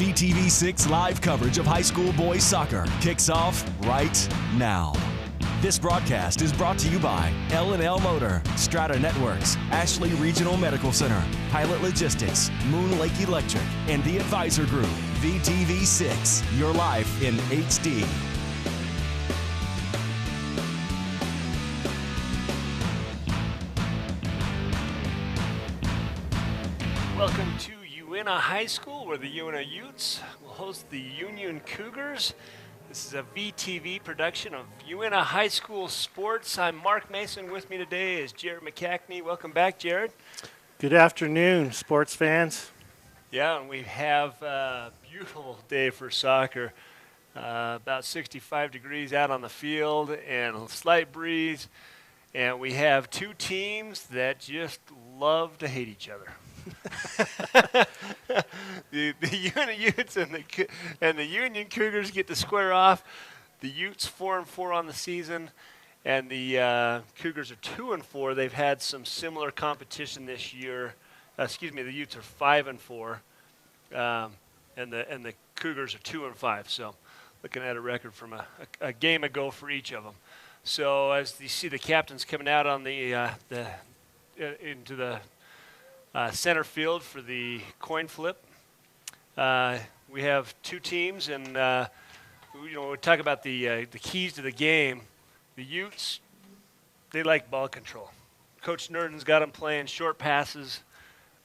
VTV6 live coverage of high school boys soccer kicks off right now. This broadcast is brought to you by L&L Motor, Strata Networks, Ashley Regional Medical Center, Pilot Logistics, Moon Lake Electric, and the Advisor Group. VTV6, your life in HD. Welcome to Uintah High School, where the Uintah Utes will host the Union Cougars. This is a VTV production of Uintah High School Sports. I'm Mark Mason. With me today is Jared McCackney. Welcome back, Jared. Good afternoon, sports fans. Yeah, and we have a beautiful day for soccer. About 65 degrees out on the field and a slight breeze. And we have two teams that just love to hate each other. the Uintah Utes and the Union Cougars get to square off. The Utes 4-4 on the season, and the Cougars are 2-4. They've had some similar competition this year. The Utes are 5-4, and the Cougars are 2-5. So, looking at a record from a game ago for each of them. So, as you see the captains coming out on into the center field for the coin flip. We have two teams, and we talk about the keys to the game. The Utes, they like ball control. Coach Nurden's got them playing short passes,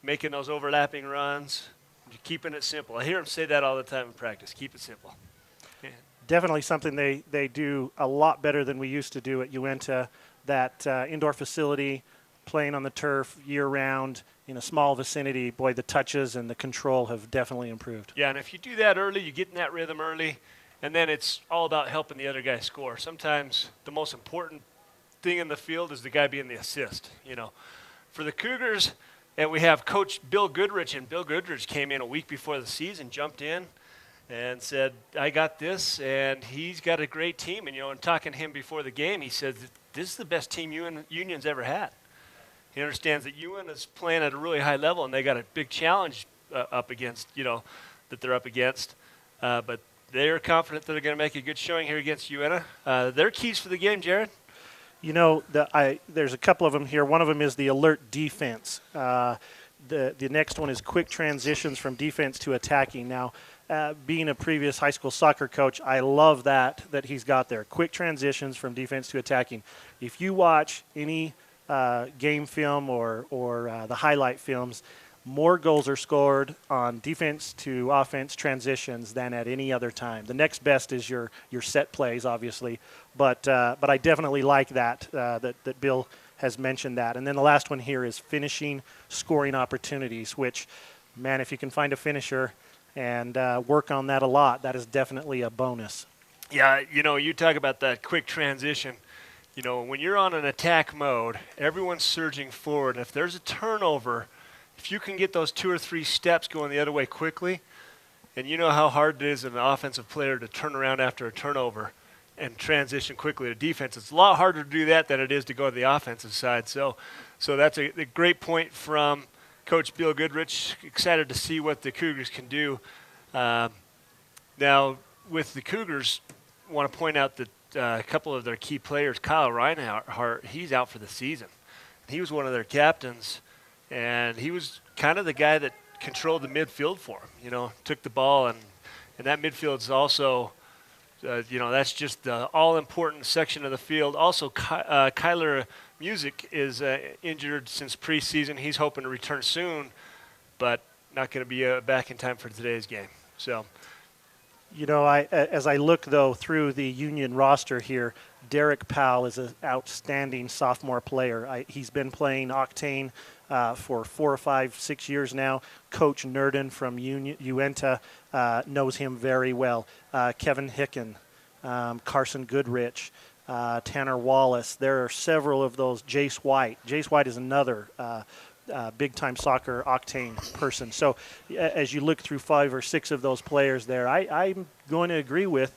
making those overlapping runs, keeping it simple. I hear him say that all the time in practice. Keep it simple. Yeah. Definitely something they do a lot better than we used to do at Uintah. That indoor facility, playing on the turf year-round in a small vicinity, boy, the touches and the control have definitely improved. Yeah, and if you do that early, you get in that rhythm early, and then it's all about helping the other guy score. Sometimes the most important thing in the field is the guy being the assist, For the Cougars, and we have Coach Bill Goodrich, and Bill Goodrich came in a week before the season, jumped in, and said, I got this, and he's got a great team. And, and talking to him before the game, he said, this is the best team Union's ever had. He understands that Uintah is playing at a really high level, and they got a big challenge up against, that they're up against. But they're confident that they're going to make a good showing here against Uintah. Their keys for the game, Jared? There's a couple of them here. One of them is the alert defense. The next one is quick transitions from defense to attacking. Now, being a previous high school soccer coach, I love that he's got there. Quick transitions from defense to attacking. If you watch any game film or the highlight films, more goals are scored on defense to offense transitions than at any other time. The next best is your set plays, obviously, but I definitely like that Bill has mentioned that. And then the last one here is finishing scoring opportunities, which, man, if you can find a finisher and work on that a lot, that is definitely a bonus. Yeah, you talk about that quick transition. When you're on an attack mode, everyone's surging forward. And if there's a turnover, if you can get those 2 or 3 steps going the other way quickly, and you know how hard it is as an offensive player to turn around after a turnover and transition quickly to defense. It's a lot harder to do that than it is to go to the offensive side. So that's a great point from Coach Bill Goodrich. Excited to see what the Cougars can do. Now, with the Cougars, I want to point out that a couple of their key players, Kyle Reinhardt, he's out for the season. He was one of their captains, and he was kind of the guy that controlled the midfield for him, took the ball, and that midfield is also, that's just the all-important section of the field. Also, Kyler Music is injured since preseason. He's hoping to return soon, but not going to be back in time for today's game. So, as I look, though, through the Union roster here, Derek Powell is an outstanding sophomore player. He's been playing Octane for 4 or 5, 6 years now. Coach Nurden from Uintah knows him very well. Kevin Hicken, Carson Goodrich, Tanner Wallace. There are several of those. Jace White. Jace White is another big-time soccer Octane person. So as you look through 5 or 6 of those players there, I'm going to agree with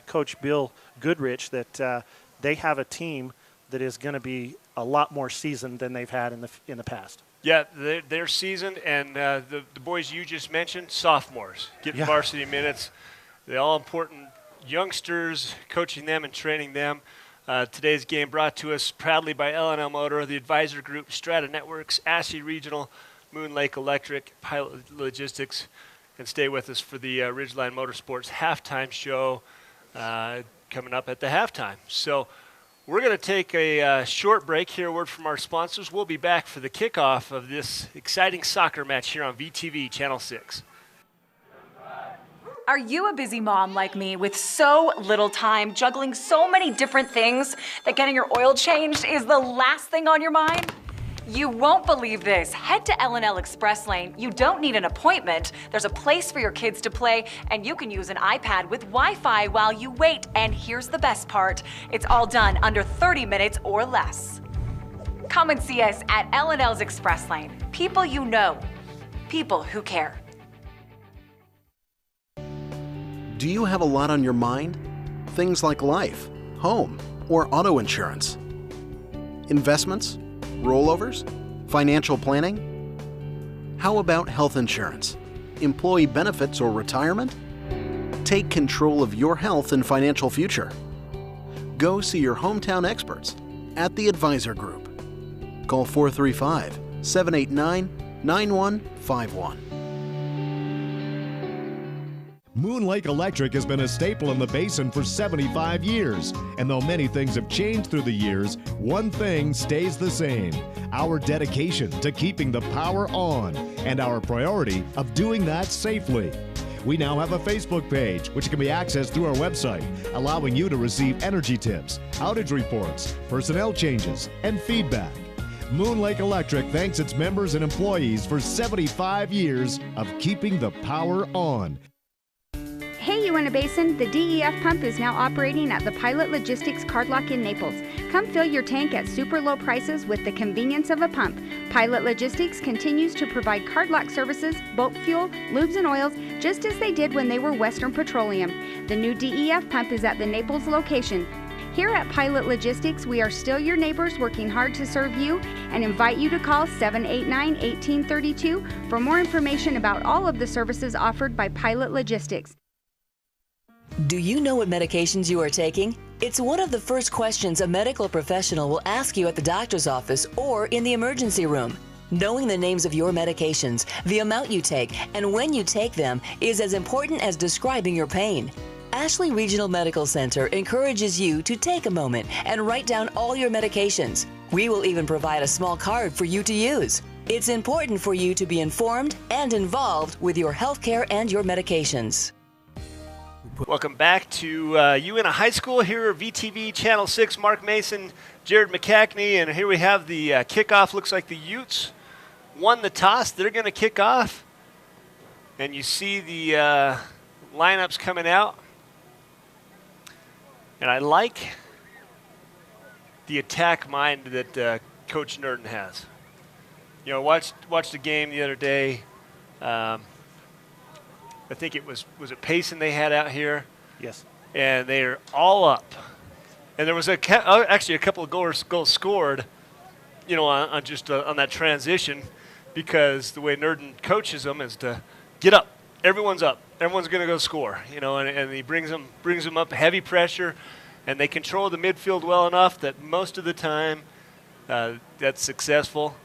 Coach Bill Goodrich that they have a team that is going to be a lot more seasoned than they've had in the past. Yeah, they're seasoned, and the boys you just mentioned, sophomores, getting varsity minutes. They're all important youngsters, coaching them and training them. Today's game brought to us proudly by L&L Motor, the Advisor Group, Strata Networks, Ashley Regional, Moon Lake Electric, Pilot Logistics, and stay with us for the Ridgeline Motorsports halftime show coming up at the halftime. So we're going to take a short break here, a word from our sponsors. We'll be back for the kickoff of this exciting soccer match here on VTV Channel 6. Are you a busy mom like me with so little time, juggling so many different things that getting your oil changed is the last thing on your mind? You won't believe this. Head to L&L Express Lane. You don't need an appointment. There's a place for your kids to play, and you can use an iPad with Wi-Fi while you wait. And here's the best part. It's all done under 30 minutes or less. Come and see us at L&L's Express Lane. People you know. People who care. Do you have a lot on your mind? Things like life, home, or auto insurance? Investments? Rollovers? Financial planning? How about health insurance? Employee benefits or retirement? Take control of your health and financial future. Go see your hometown experts at the Advisor Group. Call 435-789-9151. Moon Lake Electric has been a staple in the basin for 75 years. And though many things have changed through the years, one thing stays the same: our dedication to keeping the power on and our priority of doing that safely. We now have a Facebook page, which can be accessed through our website, allowing you to receive energy tips, outage reports, personnel changes, and feedback. Moon Lake Electric thanks its members and employees for 75 years of keeping the power on. Hey, Uintah Basin, the DEF pump is now operating at the Pilot Logistics Card Lock in Naples. Come fill your tank at super low prices with the convenience of a pump. Pilot Logistics continues to provide card lock services, bulk fuel, lubes and oils, just as they did when they were Western Petroleum. The new DEF pump is at the Naples location. Here at Pilot Logistics, we are still your neighbors working hard to serve you and invite you to call 789-1832 for more information about all of the services offered by Pilot Logistics. Do you know what medications you are taking? It's one of the first questions a medical professional will ask you at the doctor's office or in the emergency room. Knowing the names of your medications, the amount you take, and when you take them is as important as describing your pain. Ashley Regional Medical Center encourages you to take a moment and write down all your medications. We will even provide a small card for you to use. It's important for you to be informed and involved with your healthcare and your medications. Welcome back to Uintah High School here at VTV Channel 6. Mark Mason, Jared McCackney, and here we have the kickoff. Looks like the Utes won the toss. They're going to kick off. And you see the lineups coming out. And I like the attack mind that Coach Nurden has. You know, watched the game the other day. I think it was it Payson they had out here? Yes. And they're all up. And there was actually a couple of goals scored, you know, on that transition, because the way Nurden coaches them is to get up. Everyone's up. Everyone's going to go score, you know, and he brings them up heavy pressure, and they control the midfield well enough that most of the time that's successful.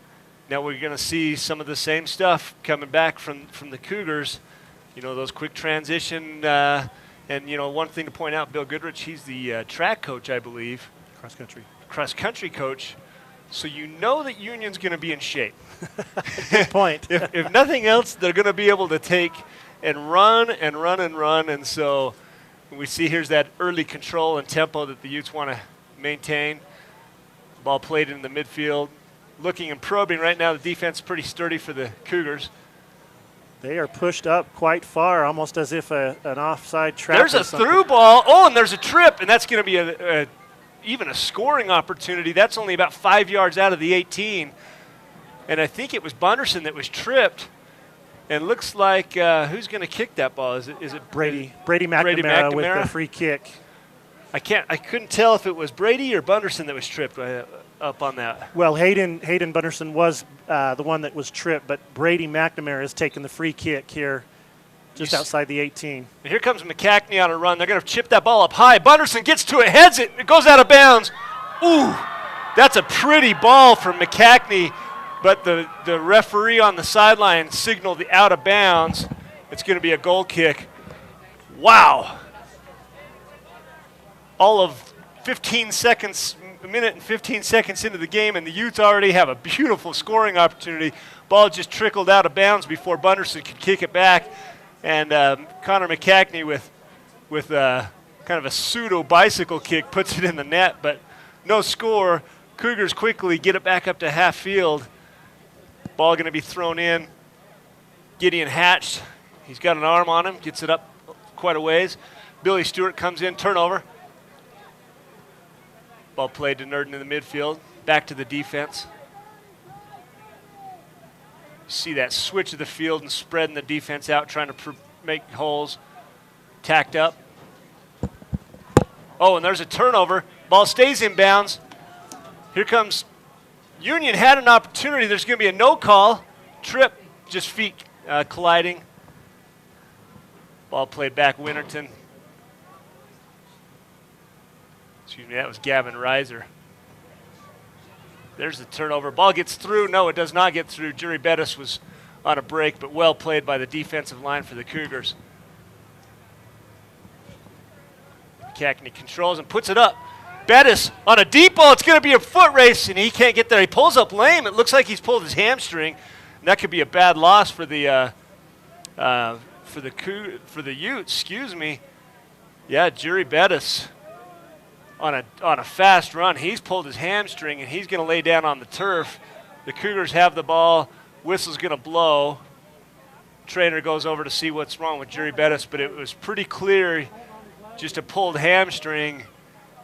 Now we're going to see some of the same stuff coming back from the Cougars. You know, those quick transition, and, you know, one thing to point out, Bill Goodrich, he's the track coach, I believe. Cross-country coach. So you know that Union's going to be in shape. Good point. if nothing else, they're going to be able to take and run and run and run. And so we see here's that early control and tempo that the Utes want to maintain. Ball played in the midfield. Looking and probing right now. The defense is pretty sturdy for the Cougars. They are pushed up quite far, almost as if an offside trap. There's a through ball. Oh, and there's a trip, and that's going to be even a scoring opportunity. That's only about 5 yards out of the 18. And I think it was Bunderson that was tripped. And looks like who's going to kick that ball? Is it Brady McNamara with the free kick? I couldn't tell if it was Brady or Bunderson that was tripped. up on that. Well, Hayden Bunderson was the one that was tripped, but Brady McNamara has taken the free kick here just outside the 18. And here comes McCackney on a run. They're going to chip that ball up high. Bunderson gets to it, heads it. It goes out of bounds. Ooh, that's a pretty ball from McCackney, but the referee on the sideline signaled the out of bounds. It's going to be a goal kick. Wow. All of 15 seconds, a minute and 15 seconds into the game, and the Utes already have a beautiful scoring opportunity. Ball just trickled out of bounds before Bunderson could kick it back. And Connor McCackney with kind of a pseudo bicycle kick puts it in the net, but no score. Cougars quickly get it back up to half field. Ball going to be thrown in. Gideon Hatch, he's got an arm on him, gets it up quite a ways. Billy Stewart comes in, turnover. Ball played to Nurden in the midfield. Back to the defense. See that switch of the field and spreading the defense out, trying to make holes. Tacked up. Oh, and there's a turnover. Ball stays in bounds. Here comes Union. Had an opportunity. There's going to be a no call. Trip, just feet colliding. Ball played back Winterton. Excuse me, that was Gavin Reiser. There's the turnover. Ball gets through. No, it does not get through. Jerry Bettis was on a break, but well played by the defensive line for the Cougars. McCackney controls and puts it up. Bettis on a deep ball. It's going to be a foot race, and he can't get there. He pulls up lame. It looks like he's pulled his hamstring. And that could be a bad loss for the Utes. Excuse me. Yeah, Jerry Bettis. On a fast run, he's pulled his hamstring, and he's going to lay down on the turf. The Cougars have the ball. Whistle's going to blow. Trainer goes over to see what's wrong with Jerry Bettis, but it was pretty clear just a pulled hamstring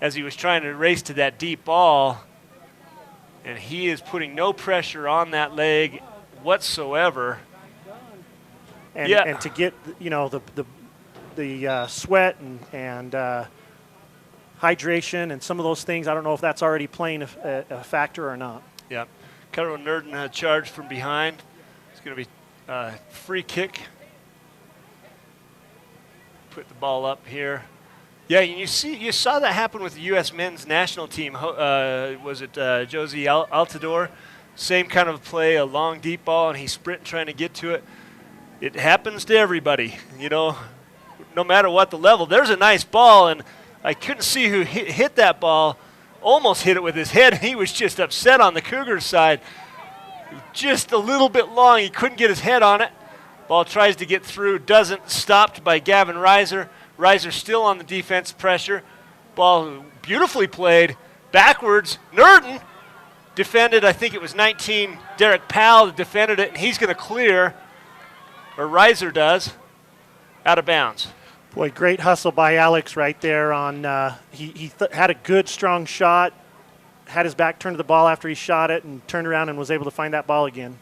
as he was trying to race to that deep ball. And he is putting no pressure on that leg whatsoever. And to get, the sweat and hydration and some of those things, I don't know if that's already playing a factor or not. Yeah. Cairo Nurden had a charge from behind. It's going to be a free kick. Put the ball up here. Yeah, and you saw that happen with the U.S. men's national team. Was it Josie Altador? Same kind of play, a long, deep ball, and he's sprinting trying to get to it. It happens to everybody, no matter what the level. There's a nice ball, and I couldn't see who hit that ball. Almost hit it with his head. He was just upset on the Cougars side. Just a little bit long. He couldn't get his head on it. Ball tries to get through. Doesn't. Stopped by Gavin Reiser. Reiser still on the defense pressure. Ball beautifully played. Backwards. Nurden defended. I think it was 19. Derek Powell that defended it, and he's going to clear, or Reiser does, out of bounds. Boy, great hustle by Alex right there on he had a good, strong shot, had his back turned to the ball after he shot it, and turned around and was able to find that ball again.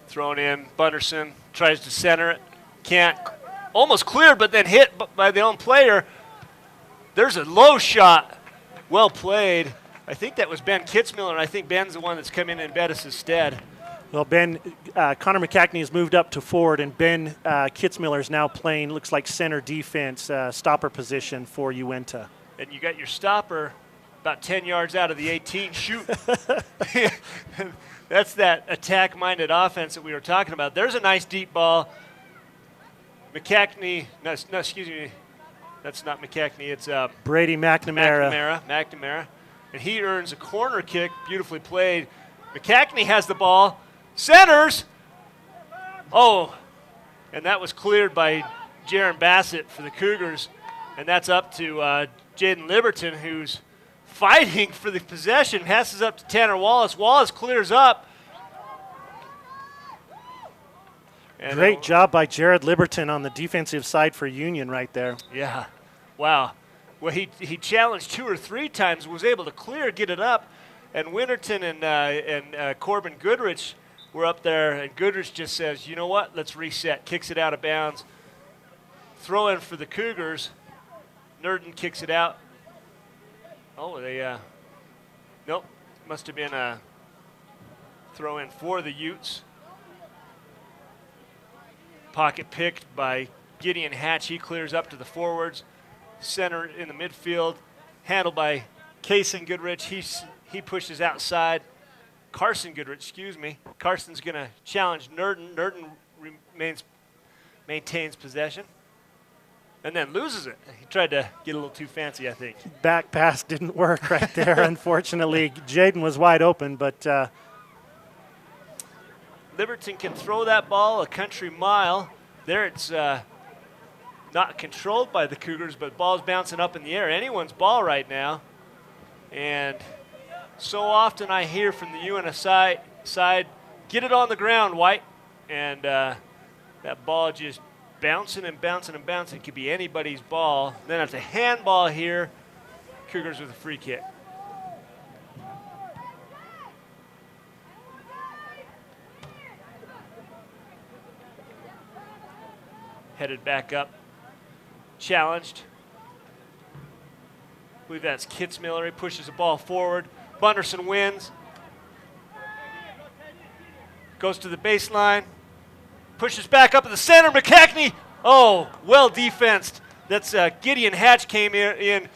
Thrown in. Bunderson tries to center it. Can't. Almost cleared, but then hit by the own player. There's a low shot. Well played. I think that was Ben Kitzmiller, and I think Ben's the one that's come in Bettis' stead. Well, Connor McCackney has moved up to forward, and Ben Kitzmiller is now playing, looks like center defense, stopper position for Uintah. And you got your stopper about 10 yards out of the 18. Shoot. That's that attack-minded offense that we were talking about. There's a nice deep ball. McCackney, no, excuse me. That's not McCackney. It's Brady McNamara. McNamara. And he earns a corner kick, beautifully played. McCackney has the ball. Centers. Oh, and that was cleared by Jaron Bassett for the Cougars. And that's up to Jaden Liberton, who's fighting for the possession. Passes up to Tanner Wallace. Wallace clears up. And great job by Jared Liberton on the defensive side for Union right there. Yeah. Wow. Well, he challenged 2 or 3 times, was able to clear, get it up. And Winterton and Corbin Goodrich were up there, and Goodrich just says, you know what, let's reset. Kicks it out of bounds. Throw in for the Cougars. Nurden kicks it out. Oh, nope. must have been a throw in for the Utes. Pocket picked by Gideon Hatch. He clears up to the forwards. Center in the midfield. Handled by Kason Goodrich. He pushes outside. Carson Goodrich, excuse me. Carson's going to challenge Nurden. Nurden maintains possession and then loses it. He tried to get a little too fancy, I think. Back pass didn't work right there, unfortunately. Jaden was wide open, but Liberton can throw that ball a country mile. There it's not controlled by the Cougars, but ball's bouncing up in the air. Anyone's ball right now. And so often I hear from the Uintah side, get it on the ground, White. And that ball just bouncing and bouncing and bouncing. It could be anybody's ball. Then it's a handball here. Cougars with a free kick. Headed back up. Challenged. I believe that's Kitzmiller. He pushes the ball forward. Bunderson wins. Goes to the baseline. Pushes back up in the center. McCackney. Oh, well defensed. That's Gideon Hatch came in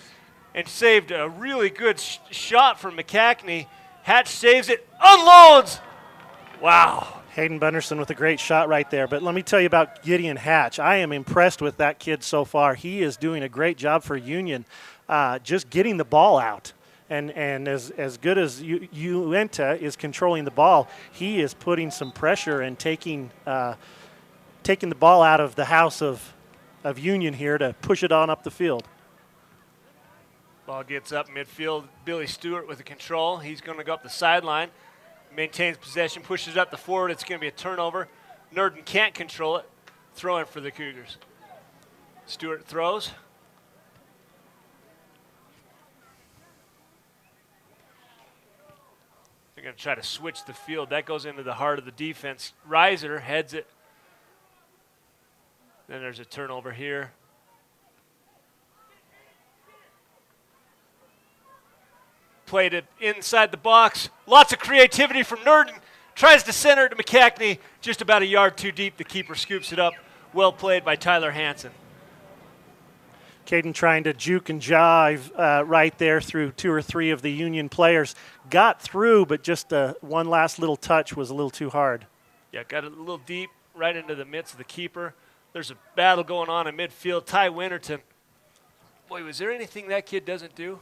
and saved a really good shot from McCackney. Hatch saves it. Unloads. Wow. Hayden Bunderson with a great shot right there. But let me tell you about Gideon Hatch. I am impressed with that kid so far. He is doing a great job for Union, just getting the ball out. And as good as Uintah is controlling the ball, he is putting some pressure and taking the ball out of the house of Union here to push it on up the field. Ball gets up midfield. Billy Stewart with the control. He's going to go up the sideline. Maintains possession, pushes up the forward. It's going to be a turnover. Nurden can't control it. Throw in for the Cougars. Stewart throws. They're going to try to switch the field. That goes into the heart of the defense. Reiser heads it. Then there's a turnover here. Played it inside the box. Lots of creativity from Nurden. Tries to center it to McCackney. Just about a yard too deep. The keeper scoops it up. Well played by Tyler Hansen. Caden trying to juke and jive right there through two or three of the Union players. Got through, but just one last little touch was a little too hard. Yeah, got a little deep right into the midst of the keeper. There's a battle going on in midfield. Ty Winterton. Boy, was there anything that kid doesn't do?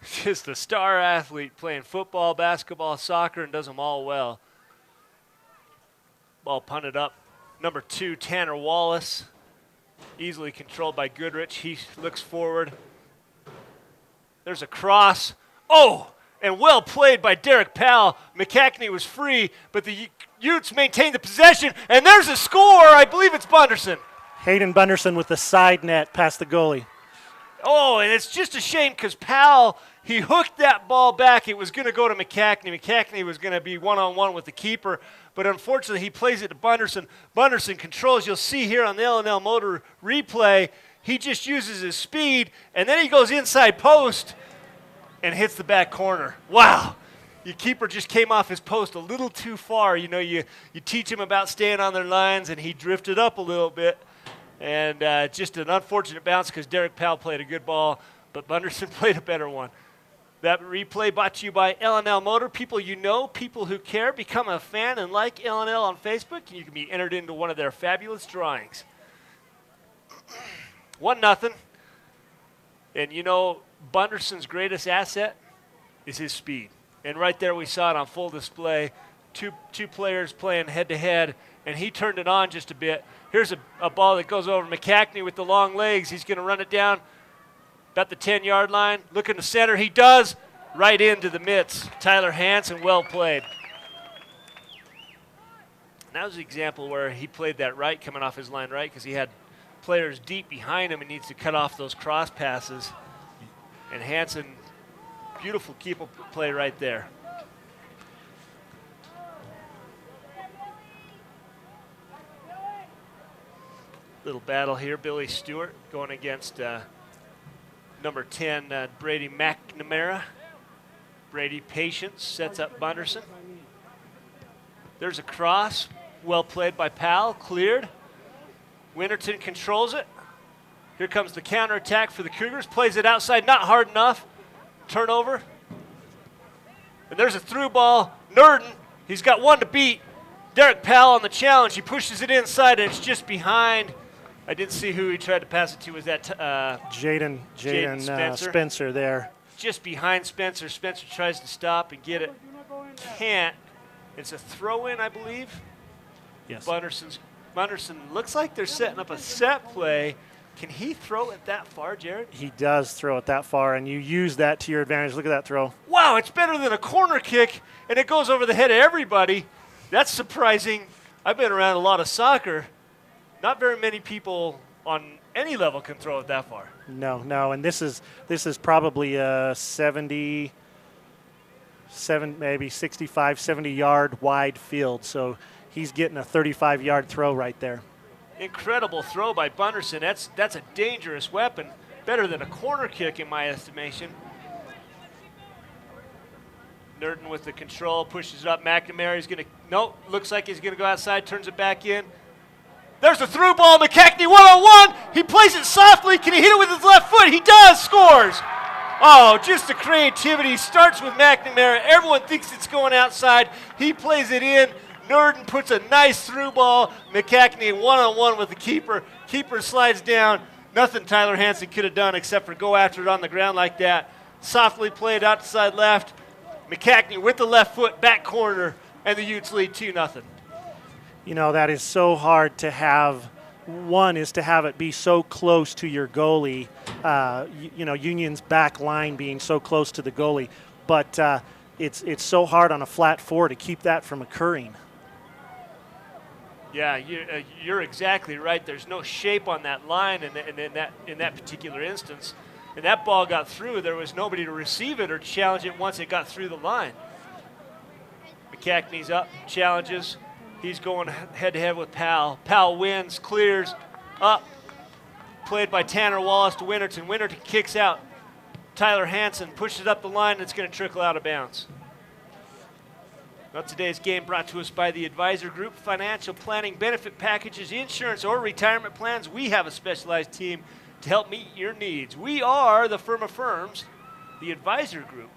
Just a star athlete playing football, basketball, soccer, and does them all well. Ball punted up. Number 2, Tanner Wallace. Easily controlled by Goodrich. He looks forward. There's a cross. Oh, and well played by Derek Powell. McCackney was free, but the Utes maintained the possession, and there's a score. I believe it's Bunderson. Hayden Bunderson with the side net past the goalie. Oh, and it's just a shame because Powell, he hooked that ball back. It was going to go to McCackney. McCackney was going to be one-on-one with the keeper, but unfortunately he plays it to Bunderson. Bunderson controls. You'll see here on the L&L Motor replay, he just uses his speed, and then he goes inside post and hits the back corner. Wow. Your keeper just came off his post a little too far. You know, you teach him about staying on their lines, and he drifted up a little bit. And just an unfortunate bounce because Derek Powell played a good ball, but Bunderson played a better one. That replay brought to you by L&L Motor. People you know, people who care, become a fan and like L&L on Facebook, and you can be entered into one of their fabulous drawings. 1-0. And you know, Bunderson's greatest asset is his speed. And right there we saw it on full display. Two players playing head-to-head, and he turned it on just a bit. Here's a ball that goes over McCackney with the long legs. He's going to run it down about the 10-yard line. Looking to center. He does. Right into the mitts. Tyler Hansen, well played. And that was an example where he played that right, coming off his line right, because he had players deep behind him and needs to cut off those cross passes. And Hansen, beautiful keeper play right there. Little battle here. Billy Stewart going against number 10, Brady McNamara. Brady, patience, sets up Bunderson. There's a cross, well played by Powell, cleared. Winterton controls it. Here comes the counterattack for the Cougars, plays it outside, not hard enough. Turnover. And there's a through ball. Nurden, he's got one to beat. Derek Powell on the challenge. He pushes it inside, and it's just behind. I didn't see who he tried to pass it to. Was that Jaden Spencer there. Just behind Spencer. Spencer tries to stop and get it. Can't. It's a throw-in, I believe. Yes. Bunderson looks like they're setting up a set play. Can he throw it that far, Jared? He does throw it that far, and you use that to your advantage. Look at that throw. Wow, it's better than a corner kick, and it goes over the head of everybody. That's surprising. I've been around a lot of soccer. Not very many people on any level can throw it that far. No, and this is probably a 65, 70-yard wide field, so he's getting a 35-yard throw right there. Incredible throw by Bunderson. That's a dangerous weapon. Better than a corner kick in my estimation. Nurden with the control, pushes it up. McNamara's going to, nope, looks like he's going to go outside, turns it back in. There's a through ball, McKechnie one-on-one. He plays it softly. Can he hit it with his left foot? He does, scores. Oh, just the creativity. Starts with McNamara. Everyone thinks it's going outside. He plays it in. Nurden puts a nice through ball. McKechnie one-on-one with the keeper. Keeper slides down. Nothing Tyler Hansen could have done except for go after it on the ground like that. Softly played outside left. McKechnie with the left foot, back corner, and the Utes lead 2-0. You know, that is so hard to have. One is to have it be so close to your goalie, Union's back line being so close to the goalie. But it's so hard on a flat four to keep that from occurring. Yeah, you're exactly right. There's no shape on that line in that particular instance. And that ball got through. There was nobody to receive it or challenge it once it got through the line. McKechnie's up, challenges. He's going head-to-head with Powell. Powell wins, clears, up. Played by Tanner Wallace to Winterton. Winterton kicks out. Tyler Hansen pushes up the line, and it's going to trickle out of bounds. Well, today's game brought to us by the Advisor Group. Financial planning, benefit packages, insurance, or retirement plans. We have a specialized team to help meet your needs. We are the firm of firms, the Advisor Group.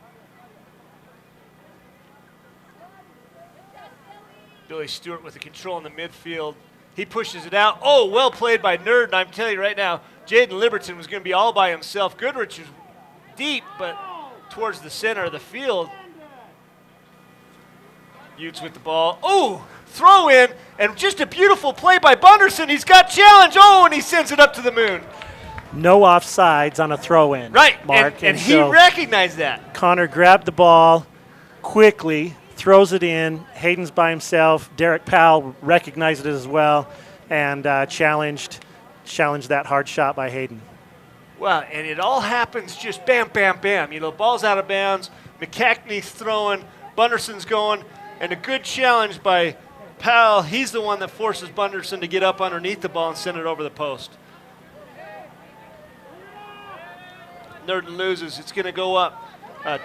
Billy Stewart with the control in the midfield. He pushes it out. Oh, well played by Nurden. I'm telling you right now, Jaden Liberton was going to be all by himself. Goodrich was deep, but towards the center of the field. Utes with the ball. Oh, throw in, and just a beautiful play by Bunderson. He's got challenge. Oh, and he sends it up to the moon. No offsides on a throw-in, right, Mark. And he recognized that. Connor grabbed the ball quickly, throws it in. Hayden's by himself. Derek Powell recognized it as well and challenged that hard shot by Hayden. Well, and it all happens just bam, bam, bam. You know, ball's out of bounds. McKechnie's throwing. Bunderson's going. And a good challenge by Powell. He's the one that forces Bunderson to get up underneath the ball and send it over the post. Nurden loses. It's going to go up.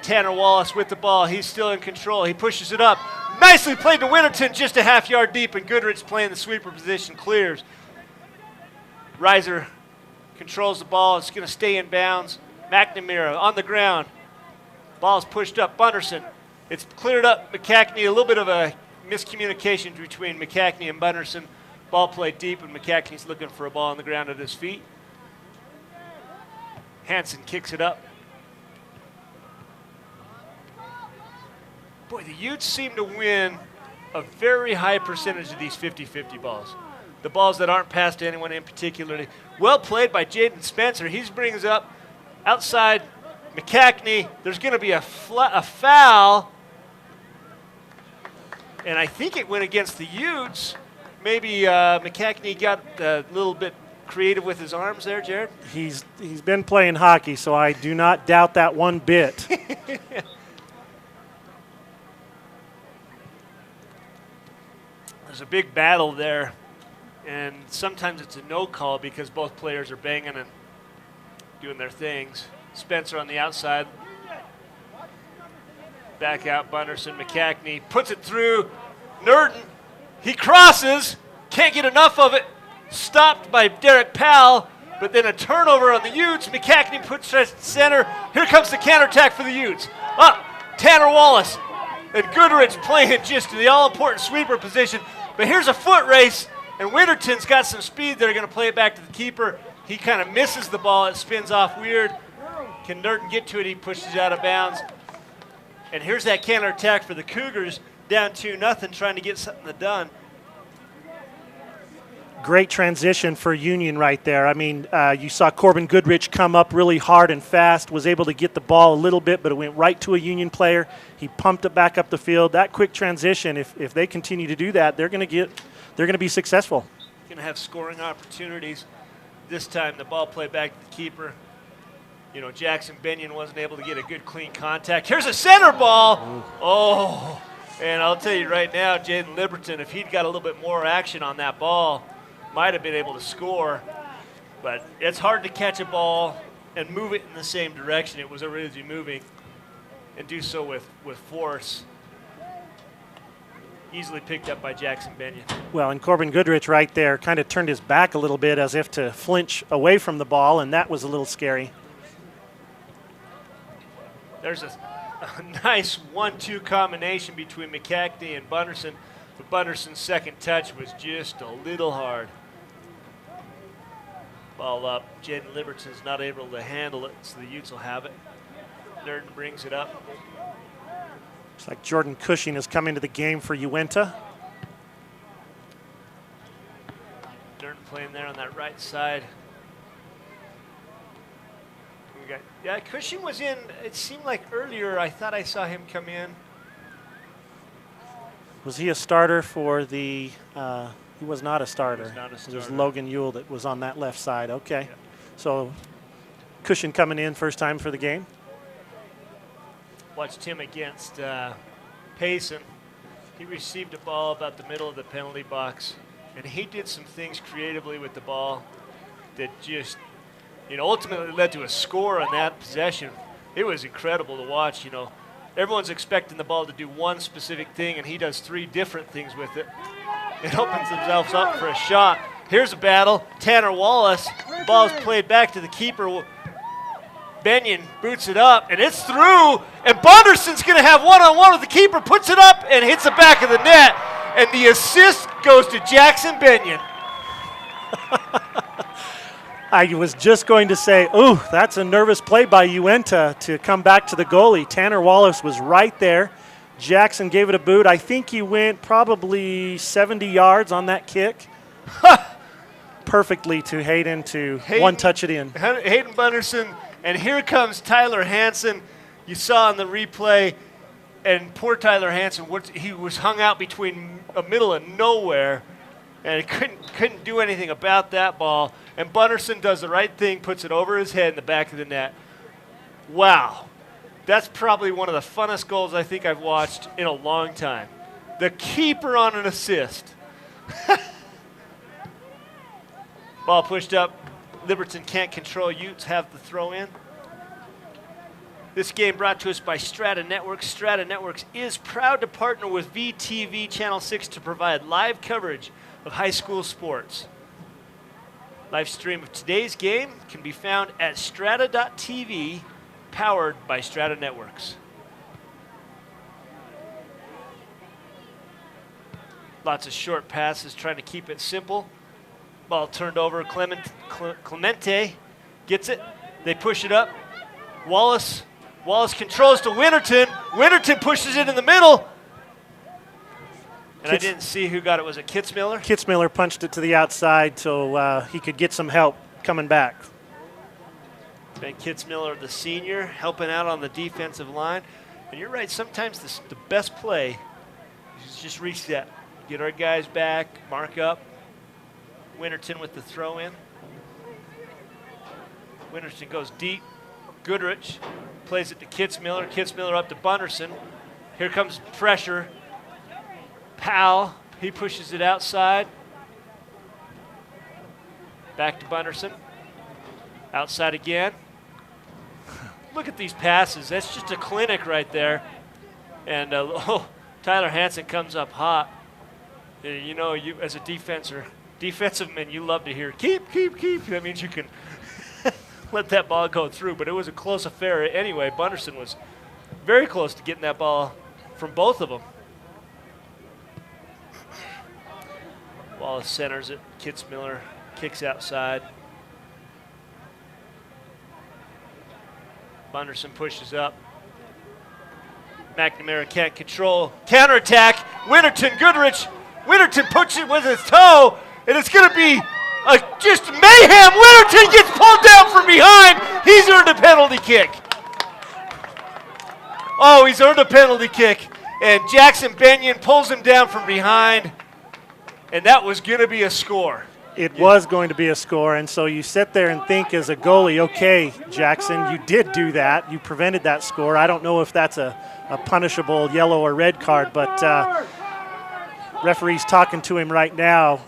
Tanner Wallace with the ball. He's still in control. He pushes it up. Nicely played to Winterton, just a half yard deep, and Goodrich playing the sweeper position, clears. Reiser controls the ball. It's going to stay in bounds. McNamara on the ground. Ball's pushed up. Bunderson. It's cleared up. McKechnie, a little bit of a miscommunication between McKechnie and Bunderson. Ball played deep, and McKechnie's looking for a ball on the ground at his feet. Hansen kicks it up. Boy, the Utes seem to win a very high percentage of these 50-50 balls. The balls that aren't passed to anyone in particular. Well played by Jaden Spencer. He brings up outside McKechnie. There's going to be a foul. And I think it went against the Utes. Maybe McKechnie got a little bit creative with his arms there, Jared? He's been playing hockey, so I do not doubt that one bit. There's a big battle there, and sometimes it's a no call because both players are banging and doing their things. Spencer on the outside. Back out Bunderson. McCackney puts it through. Nurden, he crosses. Can't get enough of it. Stopped by Derek Powell, but then a turnover on the Utes. McCackney puts it at center. Here comes the counterattack for the Utes. Up, Tanner Wallace. And Goodrich playing just the all-important sweeper position. But here's a foot race, and Winterton's got some speed. They're going to play it back to the keeper. He kind of misses the ball. It spins off weird. Can Nurden get to it? He pushes it out of bounds. And here's that counterattack for the Cougars, down 2-0, trying to get something done. Great transition for Union right there. I mean, you saw Corbin Goodrich come up really hard and fast, was able to get the ball a little bit, but it went right to a Union player. He pumped it back up the field. That quick transition, if they continue to do that, they're going to be successful. Going to have scoring opportunities. This time the ball played back to the keeper. You know, Jackson Benyon wasn't able to get a good clean contact. Here's a center ball. Oh, and I'll tell you right now, Jaden Liberton, if he'd got a little bit more action on that ball, might have been able to score. But it's hard to catch a ball and move it in the same direction it was originally moving and do so with force. Easily picked up by Jackson Benyon. Well, and Corbin Goodrich right there kind of turned his back a little bit as if to flinch away from the ball, and that was a little scary. There's a nice 1-2 combination between McCackney and Bunderson, but Bunderson's second touch was just a little hard. Ball up. Jaden Liberton's not able to handle it, so the Utes will have it. Nurden brings it up. Looks like Jordan Cushing has come into the game for Uintah. Nurden playing there on that right side. Yeah, Cushing was in, it seemed like earlier I thought I saw him come in. Was he a starter for the, he was not a starter. He was not a starter. It was Logan Ewell that was on that left side. Okay. Yeah. So Cushing coming in first time for the game. Watched him against Payson. He received a ball about the middle of the penalty box, and he did some things creatively with the ball that just, you know, ultimately led to a score on that possession. It was incredible to watch. You know, everyone's expecting the ball to do one specific thing, and he does 3 different things with it. It opens themselves up for a shot. Here's a battle. Tanner Wallace. Ball's played back to the keeper. Benyon boots it up, and it's through. And Bunderson's going to have one-on-one with the keeper. Puts it up and hits the back of the net. And the assist goes to Jackson Benyon. I was just going to say, ooh, that's a nervous play by Uintah to come back to the goalie. Tanner Wallace was right there. Jackson gave it a boot. I think he went probably 70 yards on that kick. Perfectly to Hayden to one-touch it in. Hayden Bunderson, and here comes Tyler Hansen. You saw in the replay, and poor Tyler Hansen, he was hung out between a middle of nowhere, and couldn't do anything about that ball. And Bunderson does the right thing, puts it over his head in the back of the net. Wow. That's probably one of the funnest goals I think I've watched in a long time. The keeper on an assist. Ball pushed up. Liberton can't control. Utes have the throw in. This game brought to us by Strata Networks. Strata Networks is proud to partner with VTV Channel 6 to provide live coverage of high school sports. Live stream of today's game can be found at strata.tv, powered by Strata Networks. Lots of short passes, trying to keep it simple. Ball turned over. Clemente gets it. They push it up. Wallace controls to Winterton. Winterton pushes it in the middle. And I didn't see who got it. Was it Kitzmiller? Kitzmiller punched it to the outside so he could get some help coming back. Ben Kitzmiller, the senior, helping out on the defensive line. And you're right, sometimes the best play is just reset. Get our guys back, mark up. Winterton with the throw in. Winterton goes deep. Goodrich plays it to Kitzmiller. Kitzmiller up to Bunderson. Here comes pressure. Powell, he pushes it outside. Back to Bunderson. Outside again. Look at these passes. That's just a clinic right there. And Tyler Hansen comes up hot. You know, you as a defensive man, you love to hear keep. That means you can let that ball go through. But it was a close affair anyway. Bunderson was very close to getting that ball from both of them. Wallace centers it. Kitzmiller kicks outside. Bunderson pushes up. McNamara can't control. Counterattack. Winterton, Goodrich. Winterton puts it with his toe, and it's going to be just mayhem. Winterton gets pulled down from behind. He's earned a penalty kick. Oh, he's earned a penalty kick. And Jackson Benyon pulls him down from behind. And that was going to be a score. It was going to be a score, and so you sit there and think as a goalie, okay, Jackson, you did do that. You prevented that score. I don't know if that's a punishable yellow or red card, but referee's talking to him right now,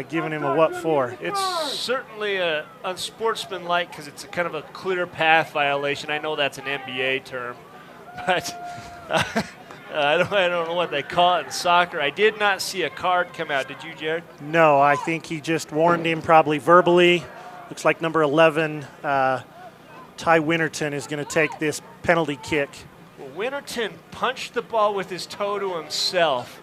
giving him a what for. It's certainly unsportsmanlike because it's a kind of a clear path violation. I know that's an NBA term, but I don't know what they call it in soccer. I did not see a card come out. Did you, Jared? No, I think he just warned him probably verbally. Looks like number 11, Ty Winterton, is going to take this penalty kick. Well, Winterton punched the ball with his toe to himself,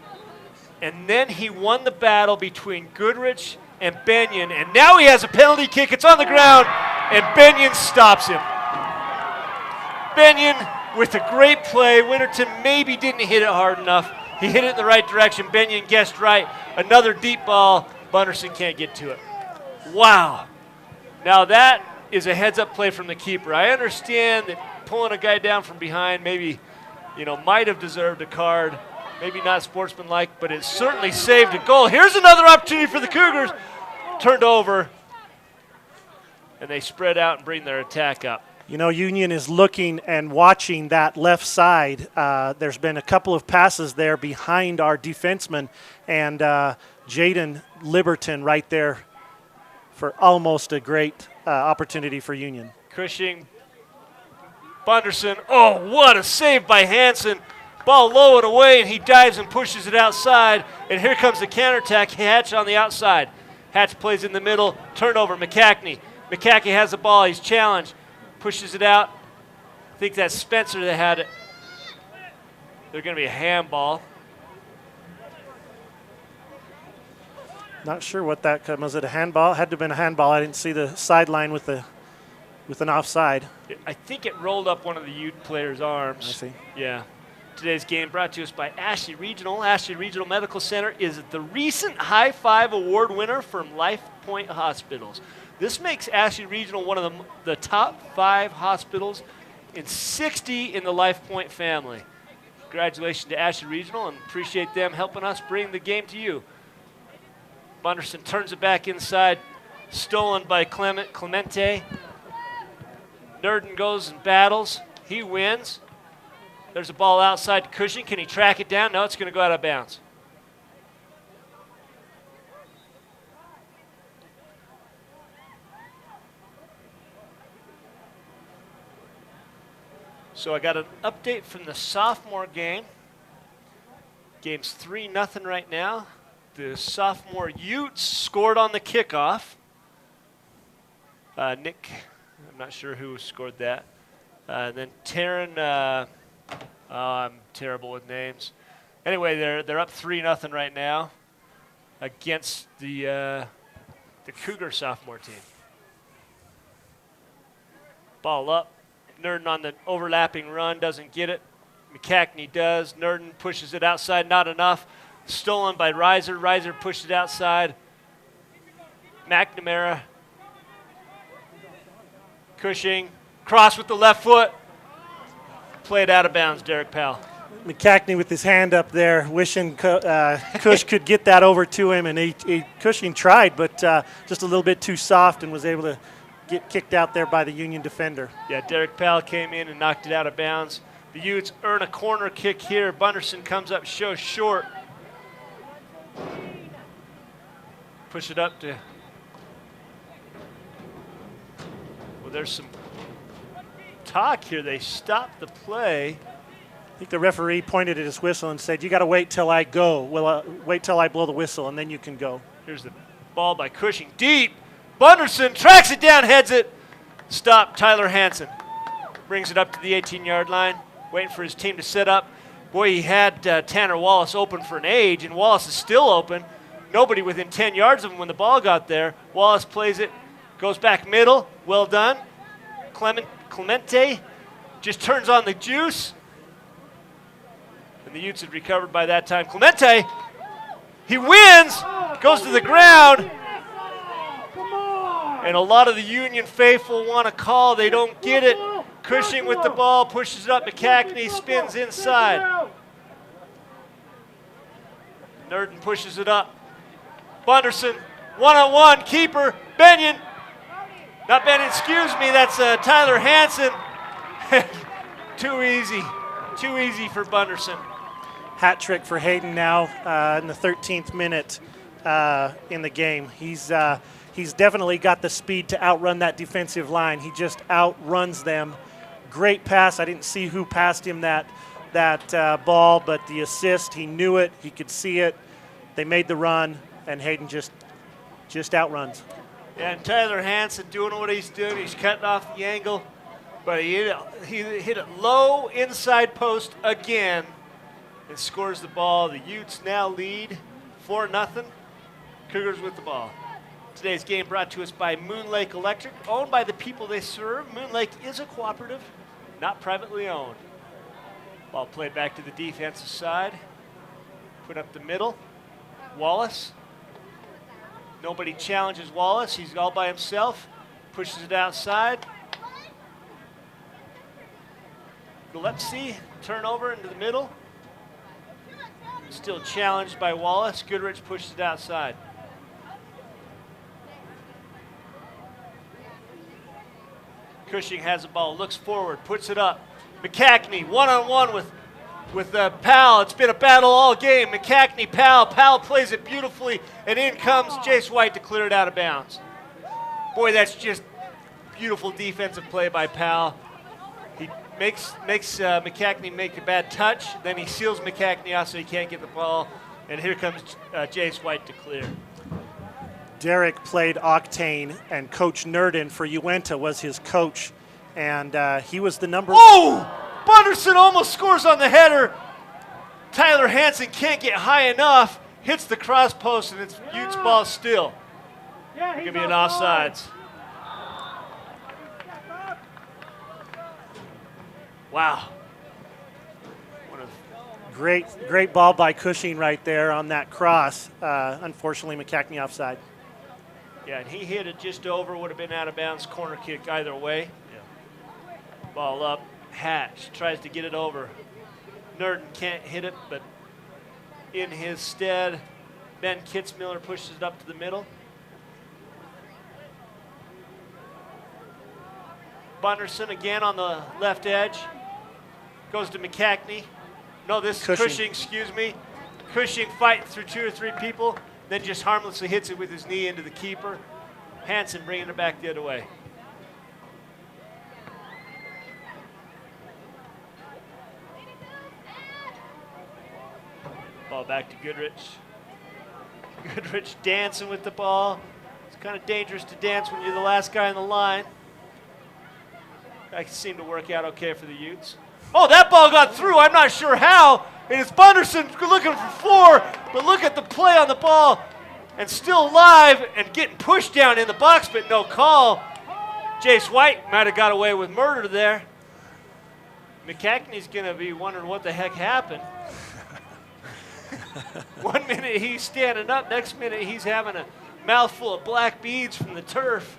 and then he won the battle between Goodrich and Benyon, and now he has a penalty kick. It's on the ground, and Benyon stops him. Benyon with a great play. Winterton maybe didn't hit it hard enough. He hit it in the right direction. Benyon guessed right. Another deep ball. Bunderson can't get to it. Wow. Now that is a heads-up play from the keeper. I understand that pulling a guy down from behind maybe, might have deserved a card. Maybe not sportsmanlike, but it certainly saved a goal. Here's another opportunity for the Cougars. Turned over, and they spread out and bring their attack up. Union is looking and watching that left side. There's been a couple of passes there behind our defenseman, and Jaden Liberton right there for almost a great opportunity for Union. Cushing, Bunderson. Oh, what a save by Hansen. Ball low and away, and he dives and pushes it outside. And here comes the counterattack. Hatch on the outside. Hatch plays in the middle. Turnover, McCackney. McCackney has the ball. He's challenged. Pushes it out. I think that's Spencer that had it. They're going to be a handball. Not sure what that was. It a handball? Had to have been a handball. I didn't see the sideline with an offside. I think it rolled up one of the Ute players' arms. I see. Yeah. Today's game brought to us by Ashley Regional. Ashley Regional Medical Center is the recent High Five Award winner from Life Point Hospitals. This makes Ashley Regional one of the top 5 hospitals in 60 in the Life Point family. Congratulations to Ashley Regional, and appreciate them helping us bring the game to you. Bunderson turns it back inside, stolen by Clemente. Nurden goes and battles. He wins. There's a ball outside to Cushing. Can he track it down? No, it's going to go out of bounds. So I got an update from the sophomore game. Game's 3-0 right now. The sophomore Utes scored on the kickoff. Nick, I'm not sure who scored that. Then Taryn, I'm terrible with names. Anyway, they're up 3-0 right now against the Cougar sophomore team. Ball up. Nurden on the overlapping run, doesn't get it. McCackney does. Nurden pushes it outside, not enough. Stolen by Reiser. Reiser pushed it outside. McNamara. Cushing. Cross with the left foot. Played out of bounds, Derek Powell. McCackney with his hand up there, wishing Cush could get that over to him, and Cushing tried, but just a little bit too soft and was able to get kicked out there by the Union defender. Yeah, Derek Powell came in and knocked it out of bounds. The Utes earn a corner kick here. Bunderson comes up, shows short. Push it up to... Well, there's some talk here. They stopped the play. I think the referee pointed at his whistle and said, "You got to wait till I go. Well, wait till I blow the whistle, and then you can go." Here's the ball by Cushing. Deep. Bunderson tracks it down, heads it. Stop. Tyler Hansen brings it up to the 18-yard line, waiting for his team to set up. Boy, he had Tanner Wallace open for an age, and Wallace is still open. Nobody within 10 yards of him when the ball got there. Wallace plays it, goes back middle. Well done. Clemente just turns on the juice. And the Utes had recovered by that time. Clemente, he wins, goes to the ground. And a lot of the Union faithful want to call. They don't get it. Cushing with the ball, pushes it up. McCackney spins inside. Nurden pushes it up. Bunderson, one-on-one, keeper, Benyon. Not Benyon, excuse me, that's Tyler Hansen. Too easy for Bunderson. Hat trick for Hayden now in the 13th minute in the game. He's definitely got the speed to outrun that defensive line. He just outruns them. Great pass. I didn't see who passed him that ball, but the assist, he knew it. He could see it. They made the run, and Hayden just outruns. Yeah, and Tyler Hansen doing what he's doing. He's cutting off the angle, but he hit it low inside post again and scores the ball. The Utes now lead 4-0. Cougars with the ball. Today's game brought to us by Moon Lake Electric, owned by the people they serve. Moon Lake is a cooperative, not privately owned. Ball played back to the defensive side. Put up the middle. Wallace. Nobody challenges Wallace. He's all by himself. Pushes it outside. Gillespie, turnover into the middle. Still challenged by Wallace. Goodrich pushes it outside. Cushing has the ball, looks forward, puts it up. McCackney, one-on-one with Powell. It's been a battle all game. McCackney, Powell. Powell plays it beautifully, and in comes Jace White to clear it out of bounds. Boy, that's just beautiful defensive play by Powell. He makes McCackney make a bad touch, then he seals McCackney out so he can't get the ball, and here comes Jace White to clear. Derek played Octane, and Coach Nurden for Uintah was his coach, and he was the number. Oh! Bunderson almost scores on the header. Tyler Hansen can't get high enough, hits the cross post, and it's Utes ball still. Give me an offsides. Wow. Great ball by Cushing right there on that cross. Unfortunately, McCackney offside. Yeah, and he hit it just over, would have been out of bounds, corner kick either way. Yeah. Ball up. Hatch tries to get it over. Nurden can't hit it, but in his stead, Ben Kitzmiller pushes it up to the middle. Bunderson again on the left edge. Goes to McCackney. No, this is Cushing, excuse me. Cushing fighting through 2 or 3 people, then just harmlessly hits it with his knee into the keeper. Hansen bringing it back the other way. Ball back to Goodrich. Goodrich dancing with the ball. It's kind of dangerous to dance when you're the last guy on the line. That seemed to work out okay for the Utes. Oh, that ball got through. I'm not sure how. And it's Bunderson looking for 4, but look at the play on the ball. And still live and getting pushed down in the box, but no call. Jace White might have got away with murder there. McCackney's going to be wondering what the heck happened. 1 minute he's standing up, next minute he's having a mouthful of black beads from the turf.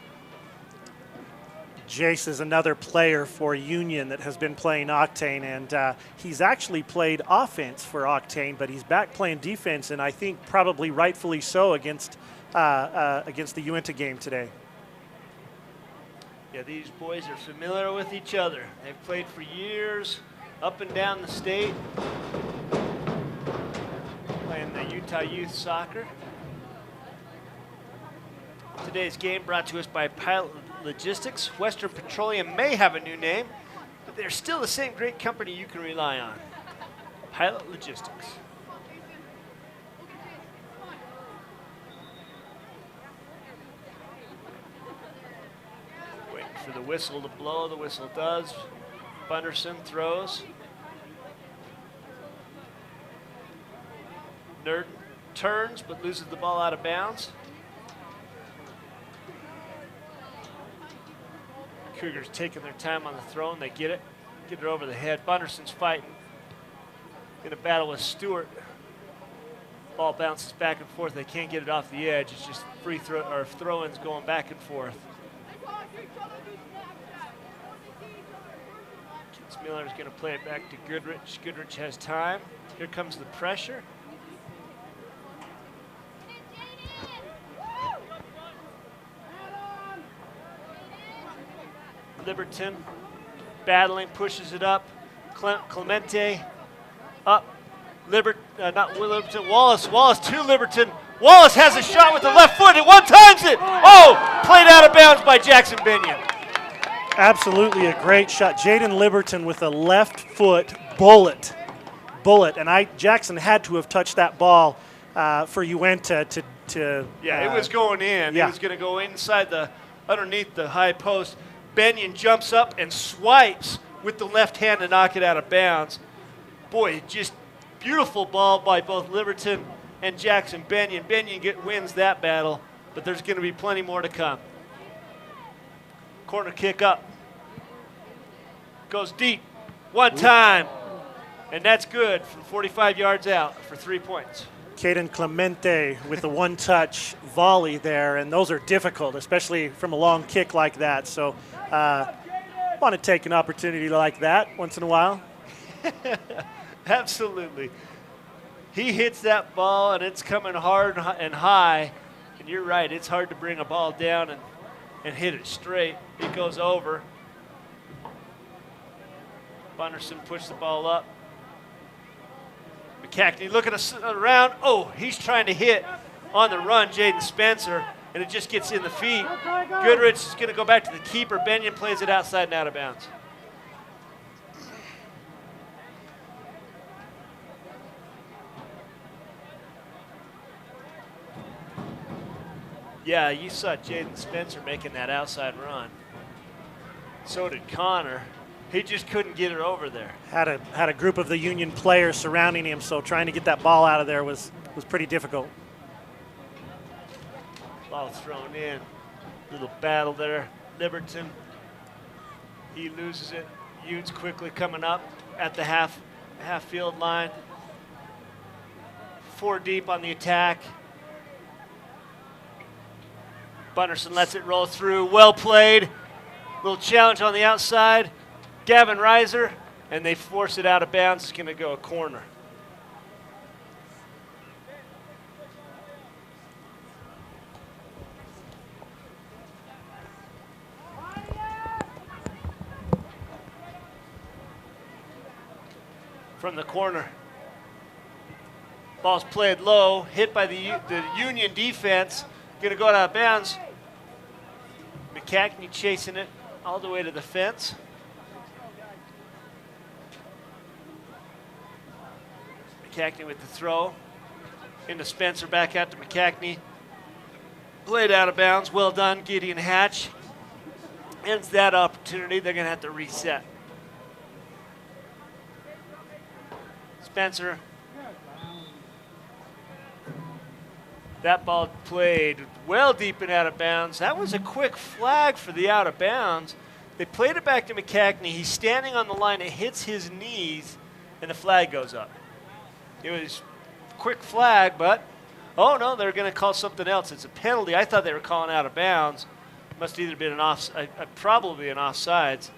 Jace is another player for Union that has been playing Octane, and he's actually played offense for Octane, but he's back playing defense, and I think probably rightfully so against the Uintah game today. Yeah, these boys are familiar with each other. They've played for years up and down the state, playing the Utah Youth Soccer. Today's game brought to us by Pilot Logistics. Western Petroleum may have a new name, but they're still the same great company you can rely on. Pilot Logistics. Waiting for the whistle to blow. The whistle does. Bunderson throws. Nerd turns but loses the ball out of bounds. Cougars taking their time on the throw, and they get it over the head. Bunderson's fighting in a battle with Stewart. Ball bounces back and forth. They can't get it off the edge. It's just free throw or throw-ins going back and forth. Miller's going to play it back to Goodrich. Goodrich has time. Here comes the pressure. Liberton battling, pushes it up. Clemente up. Not Liberton. Wallace to Liberton. Wallace has a shot with the left foot. It one-times it. Oh, played out of bounds by Jackson Binion. Absolutely a great shot. Jaden Liberton with a left foot bullet. And Jackson had to have touched that ball for Uintah to it was going in. Yeah. It was going to go inside underneath the high post. Binion jumps up and swipes with the left hand to knock it out of bounds. Boy, just beautiful ball by both Liberton and Jackson Binion. Binion wins that battle, but there's going to be plenty more to come. Corner kick up. Goes deep. One time. And that's good from 45 yards out for 3 points. Caden Clemente with the one-touch volley there, and those are difficult, especially from a long kick like that. So want to take an opportunity like that once in a while. Absolutely. He hits that ball, and it's coming hard and high. And you're right, it's hard to bring a ball down and hit it straight. It goes over. Bunderson pushed the ball up. McCackney looking around. Oh, he's trying to hit on the run Jaden Spencer, and it just gets in the feet. Goodrich is going to go back to the keeper. Binion plays it outside and out of bounds. Yeah, you saw Jaden Spencer making that outside run. So did Connor. He just couldn't get it over there. Had a group of the Union players surrounding him, so trying to get that ball out of there was pretty difficult. Ball thrown in. Little battle there. Liberton. He loses it. Utes quickly coming up at the half field line. 4 deep on the attack. Bunderson lets it roll through. Well played. Little challenge on the outside. Gavin Reiser, and they force it out of bounds. It's going to go a corner. From the corner. Ball's played low, hit by the Union defense. Going to go out of bounds. McCackney chasing it all the way to the fence. McCackney with the throw. Into Spencer, back out to McCackney. Played out of bounds. Well done, Gideon Hatch. Ends that opportunity. They're going to have to reset. Spencer. That ball played well deep and out of bounds. That was a quick flag for the out of bounds. They played it back to McCackney. He's standing on the line. It hits his knees, and the flag goes up. It was a quick flag, but, oh no, they're going to call something else. It's a penalty. I thought they were calling out of bounds. Must either been probably an offsides.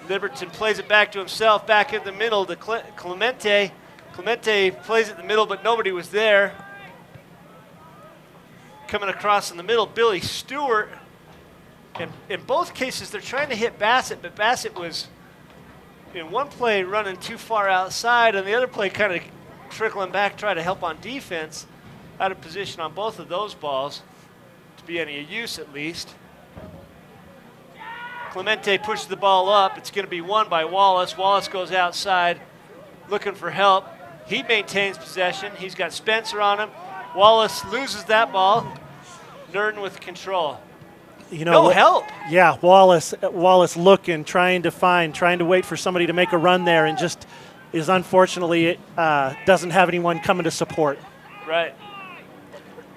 Liberton plays it back to himself, back in the middle to Clemente. Clemente plays it in the middle, but nobody was there. Coming across in the middle, Billy Stewart. And in both cases, they're trying to hit Bassett, but Bassett was in one play running too far outside, and the other play kind of trickling back, trying to help on defense. Out of position on both of those balls, to be any use at least. Clemente pushes the ball up. It's going to be won by Wallace. Wallace goes outside. looking for help. He maintains possession. He's got Spencer on him. Wallace loses that ball. Nurden with control. No help. Yeah, Wallace looking, trying to wait for somebody to make a run there, and just is unfortunately doesn't have anyone coming to support. Right.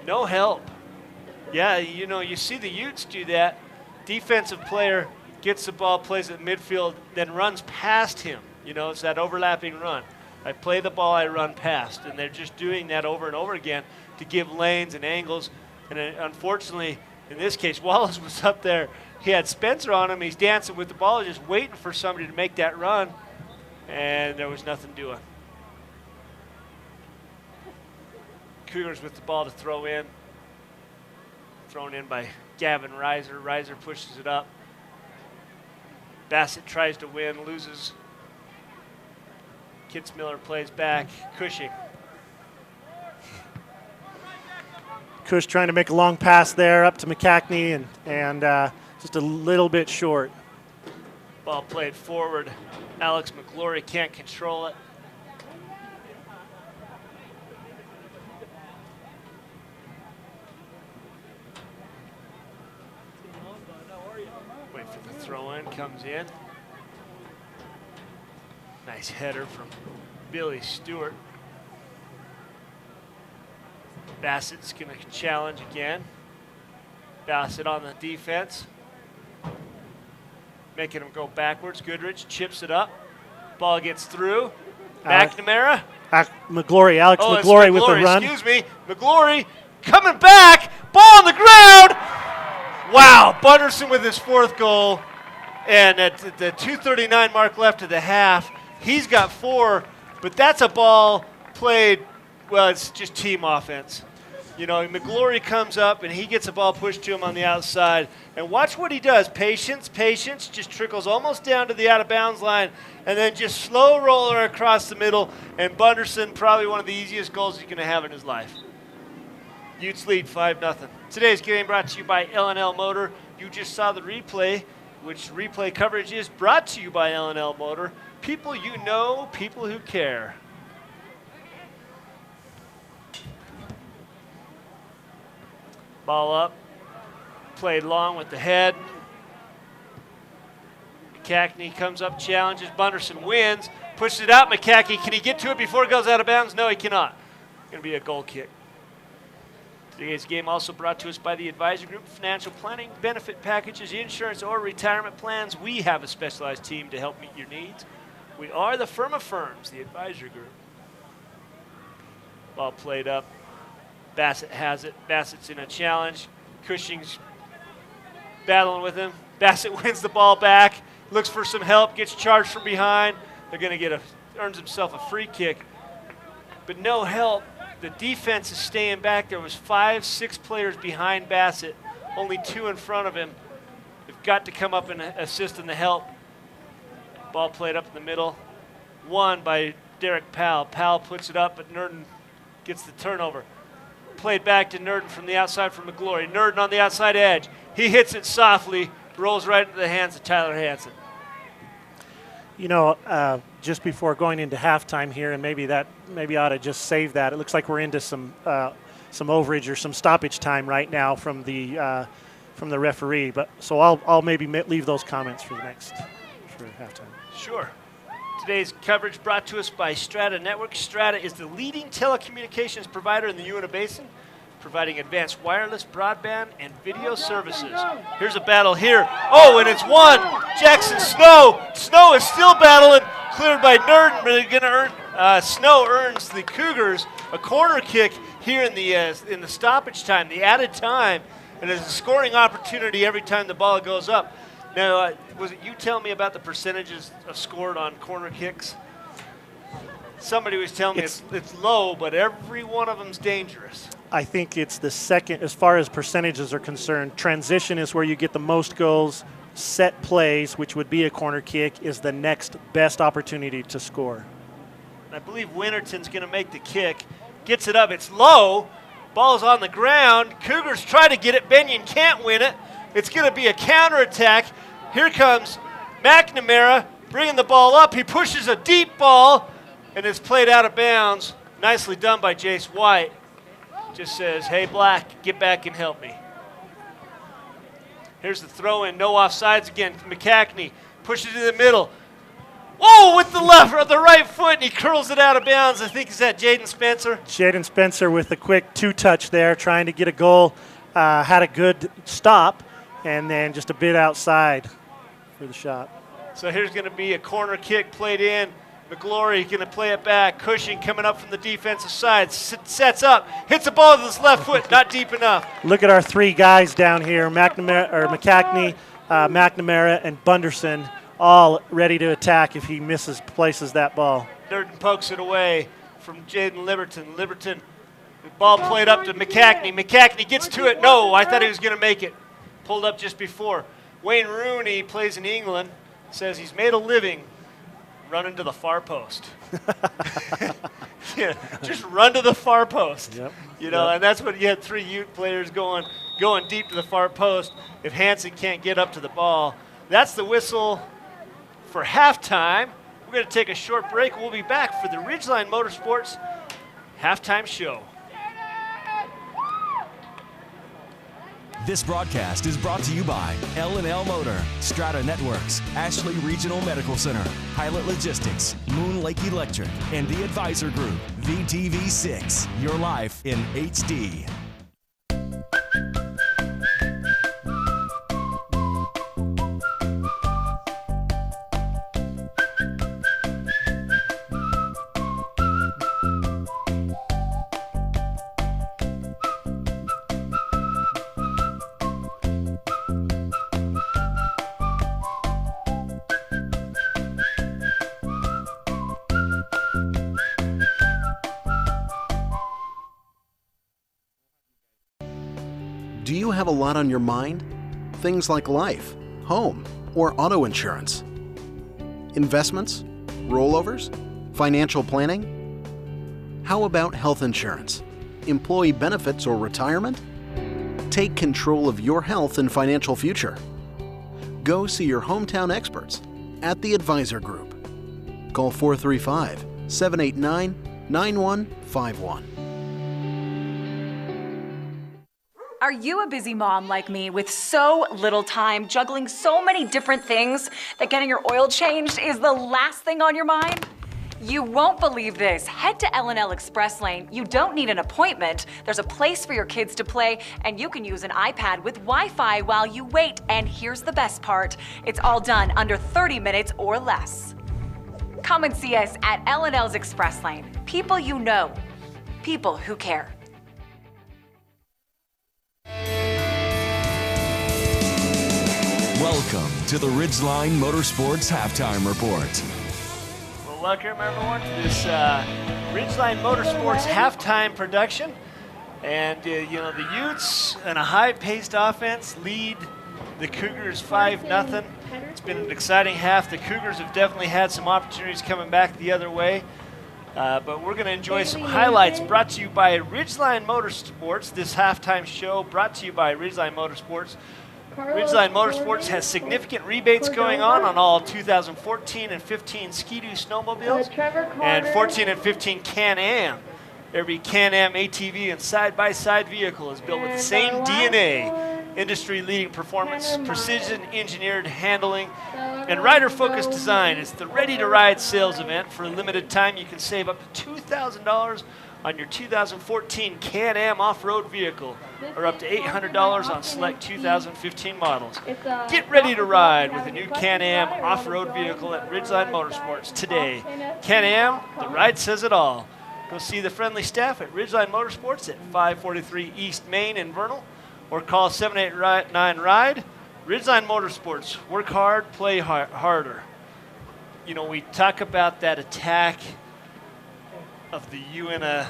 No help. Yeah, you see the Utes do that. Defensive player gets the ball, plays at midfield, then runs past him. It's that overlapping run. I play the ball, I run past. And they're just doing that over and over again to give lanes and angles. And unfortunately, in this case, Wallace was up there. He had Spencer on him. He's dancing with the ball, just waiting for somebody to make that run. And there was nothing doing. Cougars with the ball to throw in. Thrown in by Gavin Reiser. Reiser pushes it up. Bassett tries to win, loses. Kitzmiller plays back. Cushing. Cush trying to make a long pass there up to McCackney and just a little bit short. Ball played forward. Alex McGlory can't control it. Wait for the throw in, comes in. Nice header from Billy Stewart. Bassett's going to challenge again. Bassett on the defense. Making him go backwards. Goodrich chips it up. Ball gets through. McNamara. Alex McGlory with the run. Excuse me. McGlory coming back. Ball on the ground. Wow. Bunderson with his 4th goal. And at the 2:39 mark left of the half, he's got 4. But that's a ball played, well, it's just team offense. McGlory comes up and he gets a ball pushed to him on the outside. And watch what he does. Patience, just trickles almost down to the out-of-bounds line, and then just slow roller across the middle. And Bunderson, probably one of the easiest goals he's going to have in his life. Utes lead 5-0. Today's game brought to you by L&L Motor. You just saw the replay, which replay coverage is brought to you by L&L Motor. People you know, people who care. Ball up, played long with the head. McCackney comes up, challenges. Bunderson wins, pushes it out. McCackney, can he get to it before it goes out of bounds? No, he cannot. Going to be a goal kick. Today's game also brought to us by the Advisor Group. Financial planning, benefit packages, insurance, or retirement plans. We have a specialized team to help meet your needs. We are the firm of firms, the Advisor Group. Ball played up. Bassett has it. Bassett's in a challenge. Cushing's battling with him. Bassett wins the ball back, looks for some help, gets charged from behind. They're going to earns himself a free kick. But no help. The defense is staying back. There was 5-6 players behind Bassett, only 2 in front of him. They've got to come up and assist in the help. Ball played up in the middle. Won by Derek Powell. Powell puts it up, but Nurden gets the turnover. Played back to Nurden from the outside from McGlory. Nurden on the outside edge. He hits it softly, rolls right into the hands of Tyler Hansen. Just before going into halftime here, and maybe I ought to just save that. It looks like we're into some overage or some stoppage time right now from the referee. But so I'll maybe leave those comments for halftime. Sure. Today's coverage brought to us by Strata Networks. Strata is the leading telecommunications provider in the Uintah Basin, providing advanced wireless, broadband, and video services. Here's a battle here. Oh, and it's won. Jackson Snow. Snow is still battling. Cleared by Nurden, but they're going to earn. Snow earns the Cougars a corner kick here in the stoppage time, the added time, and there's a scoring opportunity every time the ball goes up. Now, was it you tell me about the percentages scored on corner kicks? Somebody was telling me it's low, but every one of them's dangerous. I think it's the second, as far as percentages are concerned. Transition is where you get the most goals. Set plays, which would be a corner kick, is the next best opportunity to score. I believe Winterton's going to make the kick. Gets it up. It's low. Ball's on the ground. Cougars try to get it. Benyon can't win it. It's going to be a counterattack. Here comes McNamara bringing the ball up. He pushes a deep ball. and it's played out of bounds. Nicely done by Jace White. Just says, hey, Black, get back and help me. Here's the throw in, no offsides again. McCackney pushes it in the middle. Whoa, with the left or the right foot, and he curls it out of bounds. I think it's that Jaden Spencer. Jaden Spencer with the quick two-touch there, trying to get a goal. Had a good stop, and then just a bit outside for the shot. So here's going to be a corner kick played in. McGlory going to play it back. Cushing coming up from the defensive side. Sets up, hits the ball with his left foot, not deep enough. Look at our three guys down here, McCackney, McNamara, and Bunderson, all ready to attack if he places that ball. Durden pokes it away from Jaden Liberton. Liberton, the ball played up to McCackney. McCackney gets to it. No, I thought he was going to make it. Pulled up just before. Wayne Rooney plays in England, says he's made a living running to the far post. Yeah, just run to the far post. Yep. You know, and that's what you had 3 Ute players going deep to the far post. If Hansen can't get up to the ball, that's the whistle for halftime. We're going to take a short break. We'll be back for the Ridgeline Motorsports halftime show. This broadcast is brought to you by L&L Motor, Strata Networks, Ashley Regional Medical Center, Pilot Logistics, Moon Lake Electric, and the Advisor Group. VTV6, your life in HD. Do you have a lot on your mind? Things like life, home, or auto insurance. Investments? Rollovers? Financial planning? How about health insurance? Employee benefits or retirement? Take control of your health and financial future. Go see your hometown experts at the Advisor Group. Call 435-789-9151. Are you a busy mom like me with so little time, juggling so many different things that getting your oil changed is the last thing on your mind? You won't believe this. Head to L&L Express Lane. You don't need an appointment. There's a place for your kids to play, and you can use an iPad with Wi-Fi while you wait. And here's the best part. It's all done under 30 minutes or less. Come and see us at L&L's Express Lane. People you know. People who care. Welcome to the Ridgeline Motorsports Halftime Report. Well, welcome everyone to this Ridgeline Motorsports halftime production. And, you know, the Utes in a high-paced offense lead the Cougars 5-0. It's been an exciting half. The Cougars have definitely had some opportunities coming back the other way. But we're going to enjoy some highlights brought to you by Ridgeline Motorsports. This halftime show brought to you by Ridgeline Motorsports. Ridgeline Motorsports has significant rebates going on all 2014 and 15 Ski-Doo snowmobiles and 14 and 15 Can-Am. Every Can-Am ATV and side-by-side vehicle is built with the same DNA. Industry-leading performance, precision-engineered handling, and rider-focused design. It's the Ready to Ride sales event. For a limited time, you can save up to $2,000 on your 2014 Can-Am off-road vehicle, or up to $800 on select 2015 models. Get ready to ride with a new Can-Am off-road vehicle at Ridgeline Motorsports today. Can-Am, the ride says it all. Go see the friendly staff at Ridgeline Motorsports at 543 East Main in Vernal, or call 789-RIDE. Ridgeline Motorsports, work hard, play harder. You know, we talk about that attack of the Uintah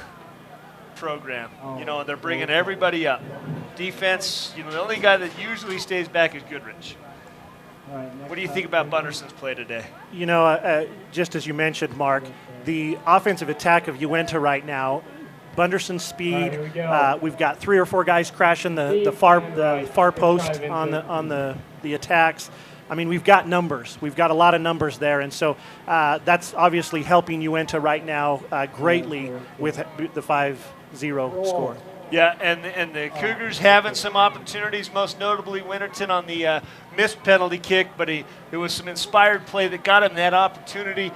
program. You know, they're bringing everybody up. Defense, you know, the only guy that usually stays back is Goodrich. What do you think about Bunderson's play today? You know, just as you mentioned, Mark, the offensive attack of Uintah right now, Bunderson's speed. We've got 3 or 4 guys crashing the far post on the attacks. I mean, we've got numbers. We've got a lot of numbers there, and so that's obviously helping Uintah right now greatly with the 5-0 score. Yeah, and the Cougars having some opportunities, most notably Winterton on the missed penalty kick, but it was some inspired play that got him that opportunity.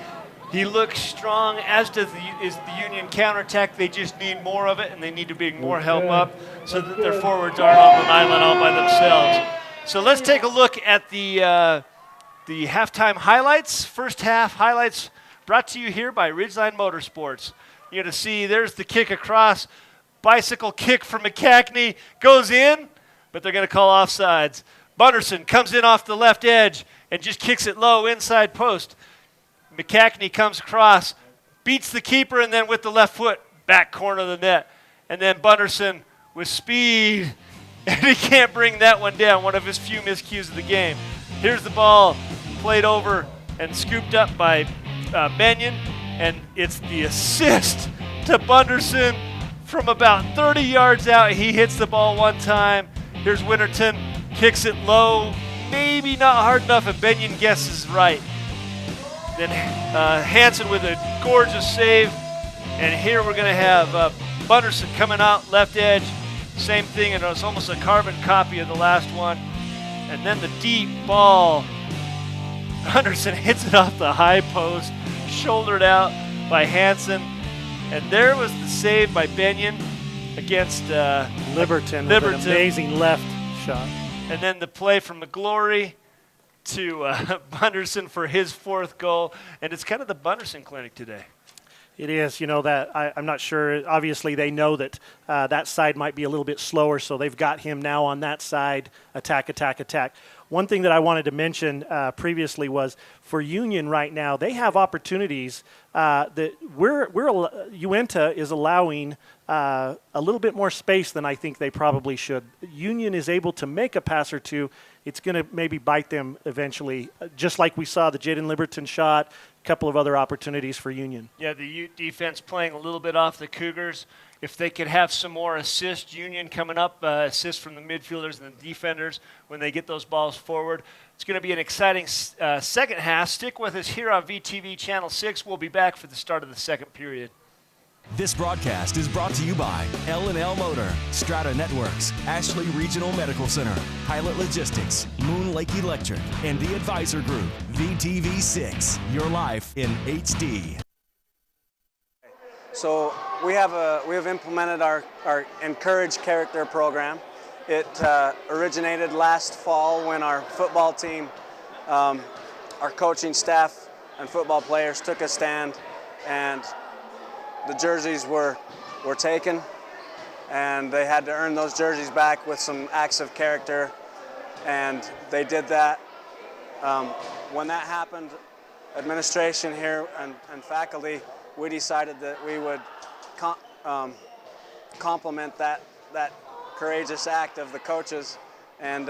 He looks strong, as does is the Union counterattack. They just need more of it, and they need to bring more help up so that their forwards aren't on an island all by themselves. So let's take a look at the halftime highlights. First half highlights brought to you here by Ridgeline Motorsports. You're going to see there's the kick across. Bicycle kick from McCackney goes in, but they're going to call offsides. Bunderson comes in off the left edge and just kicks it low inside post. McCackney comes across, beats the keeper, and then with the left foot, back corner of the net. And then Bunderson with speed, and he can't bring that one down, one of his few miscues of the game. Here's the ball played over and scooped up by Benyon, and it's the assist to Bunderson from about 30 yards out. He hits the ball one time. Here's Winterton, kicks it low, maybe not hard enough, and Benyon guesses right. Then Hansen with a gorgeous save, and here we're going to have Bunderson coming out left edge, same thing, and it's almost a carbon copy of the last one. And then the deep ball, Bunderson hits it off the high post, shouldered out by Hansen. And there was the save by Benyon against Liberton with an amazing left shot. And then the play from McGlory to Bunderson for his fourth goal. And it's kind of the Bunderson clinic today. It is. You know, that I'm not sure. Obviously, they know that that side might be a little bit slower, so they've got him now on that side, attack, attack, attack. One thing that I wanted to mention previously was for Union right now, they have opportunities that Uintah is allowing a little bit more space than I think they probably should. Union is able to make a pass or two. It's going to maybe bite them eventually, just like we saw the Jaden Liberton shot, a couple of other opportunities for Union. Yeah, the Ute defense playing a little bit off the Cougars. If they could have some more assists, Union coming up, assists from the midfielders and the defenders when they get those balls forward. It's going to be an exciting second half. Stick with us here on VTV Channel 6. We'll be back for the start of the second period. This broadcast is brought to you by L&L Motor, Strata Networks, Ashley Regional Medical Center, Pilot Logistics, Moon Lake Electric, and the Advisor Group. VTV6, your life in HD. So we have implemented our Encourage Character program. It originated last fall when our football team, our coaching staff and football players took a stand, and the jerseys were taken, and they had to earn those jerseys back with some acts of character, and they did that. When that happened, administration here and faculty, we decided that we would complement that courageous act of the coaches and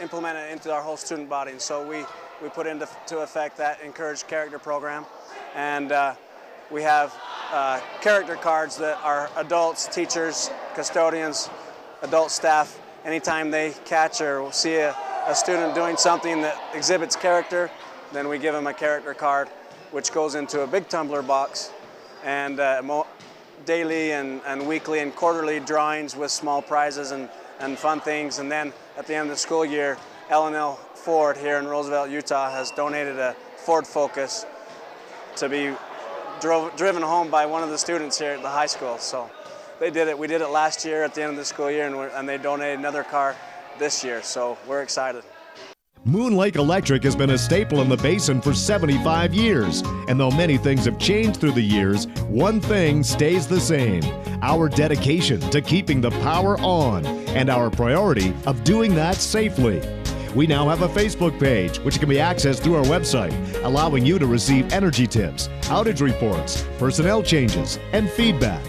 implement it into our whole student body. And so we put into effect that Encourage Character program, and we have character cards that our adults, teachers, custodians, adult staff, anytime they catch or see a student doing something that exhibits character, then we give them a character card, which goes into a big tumbler box, and daily and weekly and quarterly drawings with small prizes and fun things. And then at the end of the school year, L&L Ford here in Roosevelt, Utah has donated a Ford Focus to be driven home by one of the students here at the high school. So they did it. We did it last year at the end of the school year, and they donated another car this year. So we're excited. Moon Lake Electric has been a staple in the basin for 75 years. And though many things have changed through the years, one thing stays the same: our dedication to keeping the power on and our priority of doing that safely. We now have a Facebook page, which can be accessed through our website, allowing you to receive energy tips, outage reports, personnel changes, and feedback.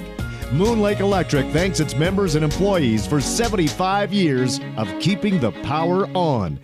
Moon Lake Electric thanks its members and employees for 75 years of keeping the power on.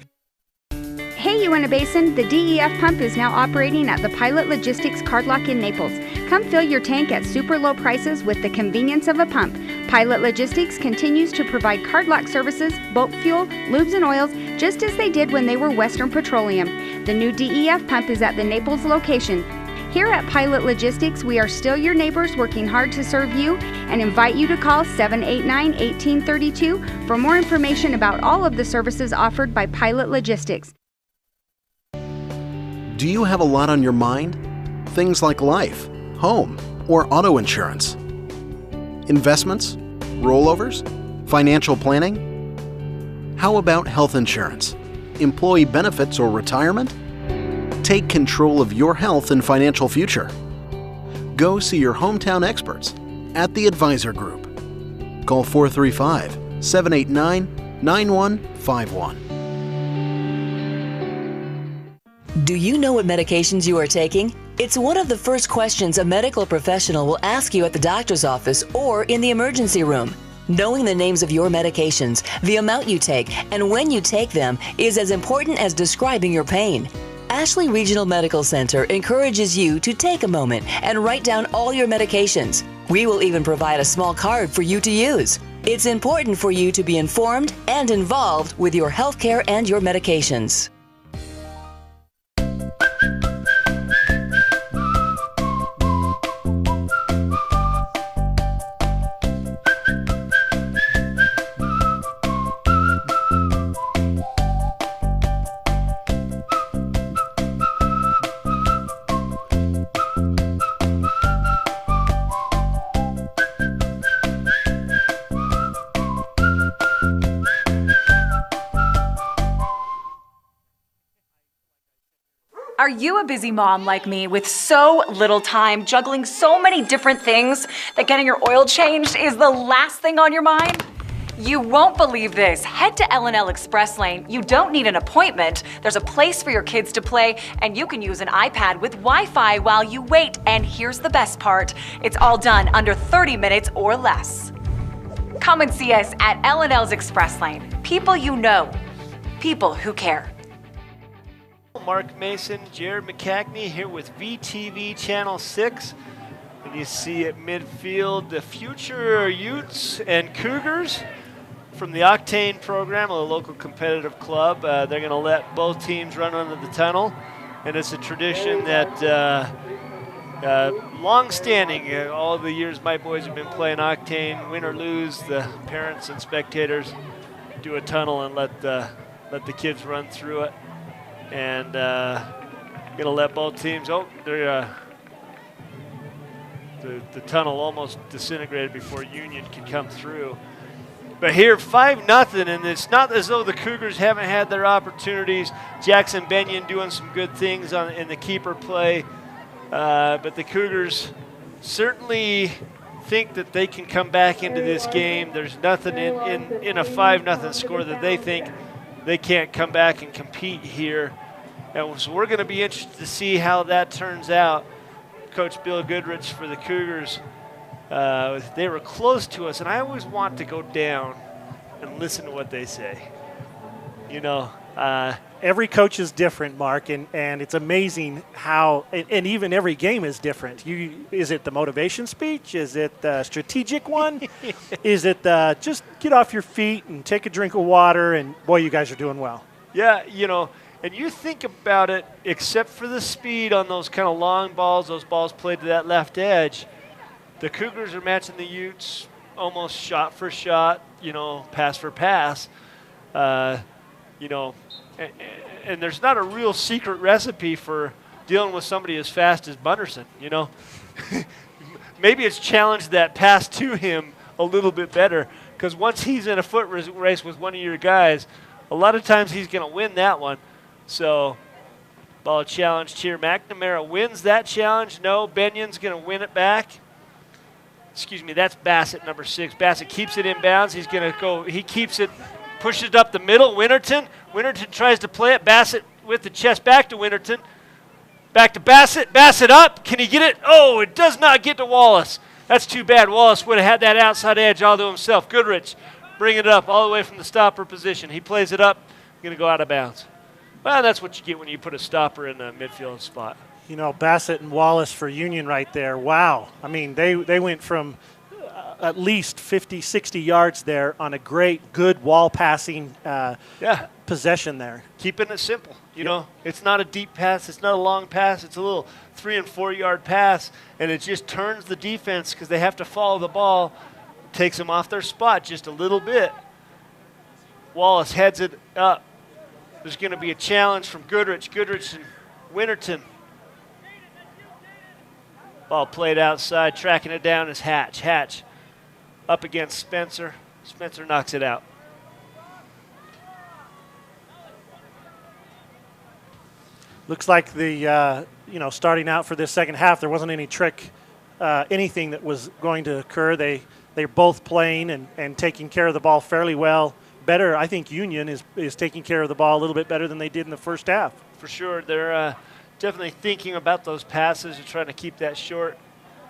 Hey Uintah Basin, the DEF pump is now operating at the Pilot Logistics Card Lock in Naples. Come fill your tank at super low prices with the convenience of a pump. Pilot Logistics continues to provide cardlock services, bulk fuel, lubes, and oils just as they did when they were Western Petroleum. The new DEF pump is at the Naples location. Here at Pilot Logistics, we are still your neighbors working hard to serve you and invite you to call 789-1832 for more information about all of the services offered by Pilot Logistics. Do you have a lot on your mind? Things like life, home, or auto insurance. Investments? Rollovers? Financial planning? How about health insurance? Employee benefits or retirement? Take control of your health and financial future. Go see your hometown experts at the Advisor Group. Call 435-789-9151. Do you know what medications you are taking? It's one of the first questions a medical professional will ask you at the doctor's office or in the emergency room. Knowing the names of your medications, the amount you take, and when you take them is as important as describing your pain. Ashley Regional Medical Center encourages you to take a moment and write down all your medications. We will even provide a small card for you to use. It's important for you to be informed and involved with your healthcare and your medications. Are you a busy mom like me with so little time, juggling so many different things that getting your oil changed is the last thing on your mind? You won't believe this. Head to L&L Express Lane. You don't need an appointment. There's a place for your kids to play, and you can use an iPad with Wi-Fi while you wait. And here's the best part. It's all done under 30 minutes or less. Come and see us at L&L's Express Lane. People you know. People who care. Mark Mason, Jared McCackney here with VTV Channel 6. And you see at midfield the future Utes and Cougars from the Octane program, a local competitive club. They're going to let both teams run under the tunnel. And it's a tradition that long-standing. All the years my boys have been playing Octane, win or lose, the parents and spectators do a tunnel and let the kids run through it. And going to let both teams. Oh, they're the tunnel almost disintegrated before Union could come through. But here, 5-0, and it's not as though the Cougars haven't had their opportunities. Jackson Benyon doing some good things in the keeper play, but the Cougars certainly think that they can come back into this game. There's nothing in a 5-0 score that they think they can't come back and compete here. And so we're going to be interested to see how that turns out. Coach Bill Goodrich for the Cougars, they were close to us, and I always want to go down and listen to what they say. You know, every coach is different, Mark, and it's amazing how, and even every game is different. Is it the motivation speech? Is it the strategic one? Is it just get off your feet and take a drink of water, and boy, you guys are doing well. Yeah, you know, and you think about it, except for the speed on those kind of long balls, those balls played to that left edge, the Cougars are matching the Utes almost shot for shot, you know, pass for pass. You know, and there's not a real secret recipe for dealing with somebody as fast as Bunderson, you know. Maybe it's challenged that pass to him a little bit better, because once he's in a foot race with one of your guys, a lot of times he's going to win that one. So, ball challenged here. McNamara wins that challenge. No, Benyon's going to win it back. Excuse me, that's Bassett, number 6. Bassett keeps it in bounds. He's going to go, he keeps it, pushes it up the middle. Winterton tries to play it. Bassett with the chest back to Winterton. Back to Bassett. Bassett up. Can he get it? Oh, it does not get to Wallace. That's too bad. Wallace would have had that outside edge all to himself. Goodrich bringing it up all the way from the stopper position. He plays it up. Going to go out of bounds. Well, that's what you get when you put a stopper in the midfield spot. You know, Bassett and Wallace for Union right there. Wow. I mean, they went from at least 50, 60 yards there on a great, good wall passing possession there. Keeping it simple. You know, it's not a deep pass. It's not a long pass. It's a little 3 and 4 yard pass, and it just turns the defense because they have to follow the ball. Takes them off their spot just a little bit. Wallace heads it up. There's going to be a challenge from Goodrich. Goodrich and Winterton. Ball played outside. Tracking it down is Hatch. Hatch up against Spencer. Spencer knocks it out. Looks like the, starting out for this second half, there wasn't any trick, anything that was going to occur. They're both playing and taking care of the ball fairly well. Better, I think Union is taking care of the ball a little bit better than they did in the first half. For sure. They're definitely thinking about those passes and trying to keep that short,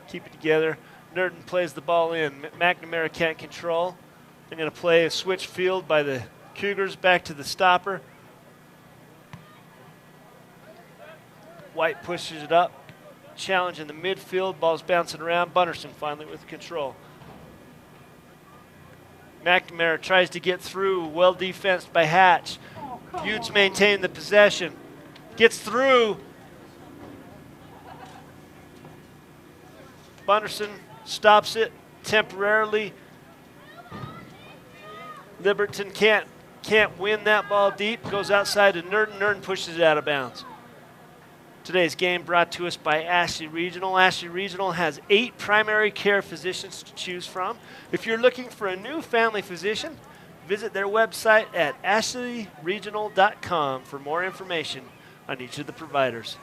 keep it together. Nerden plays the ball in. McNamara can't control. They're going to play a switch field by the Cougars back to the stopper. White pushes it up. Challenge in the midfield. Ball's bouncing around. Bunderson finally with control. McNamara tries to get through. Well defensed by Hatch. Utes maintain the possession. Gets through. Bunderson stops it temporarily. Liberton can't win that ball deep. Goes outside to Nerden. Nerden pushes it out of bounds. Today's game brought to us by Ashley Regional. Ashley Regional has 8 primary care physicians to choose from. If you're looking for a new family physician, visit their website at ashleyregional.com for more information on each of the providers.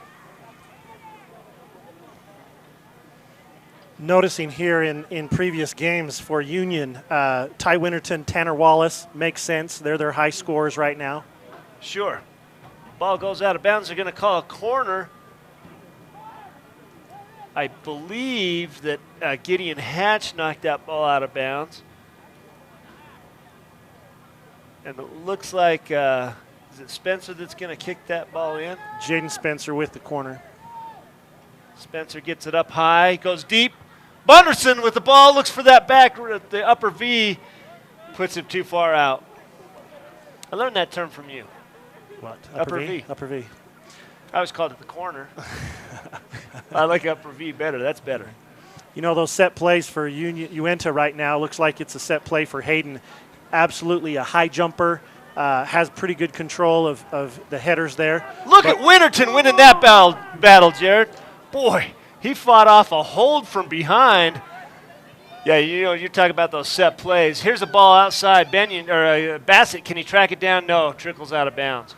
Noticing here in previous games for Union, Ty Winterton, Tanner Wallace, makes sense. They're their high scorers right now. Sure. Ball goes out of bounds. They're going to call a corner. I believe that Gideon Hatch knocked that ball out of bounds. And it looks like, is it Spencer that's going to kick that ball in? Jaden Spencer with the corner. Spencer gets it up high, goes deep. Bunderson with the ball, looks for that back, the upper V, puts it too far out. I learned that term from you. What? Upper V. Upper V. I always called it the corner. I like upper V better. That's better. You know, those set plays for Uintah right now, looks like it's a set play for Hayden. Absolutely a high jumper. Has pretty good control of the headers there. Look at Winterton winning that battle, Jared. Boy, he fought off a hold from behind. Yeah, you talk about those set plays. Here's a ball outside. Bassett, can he track it down? No, trickles out of bounds.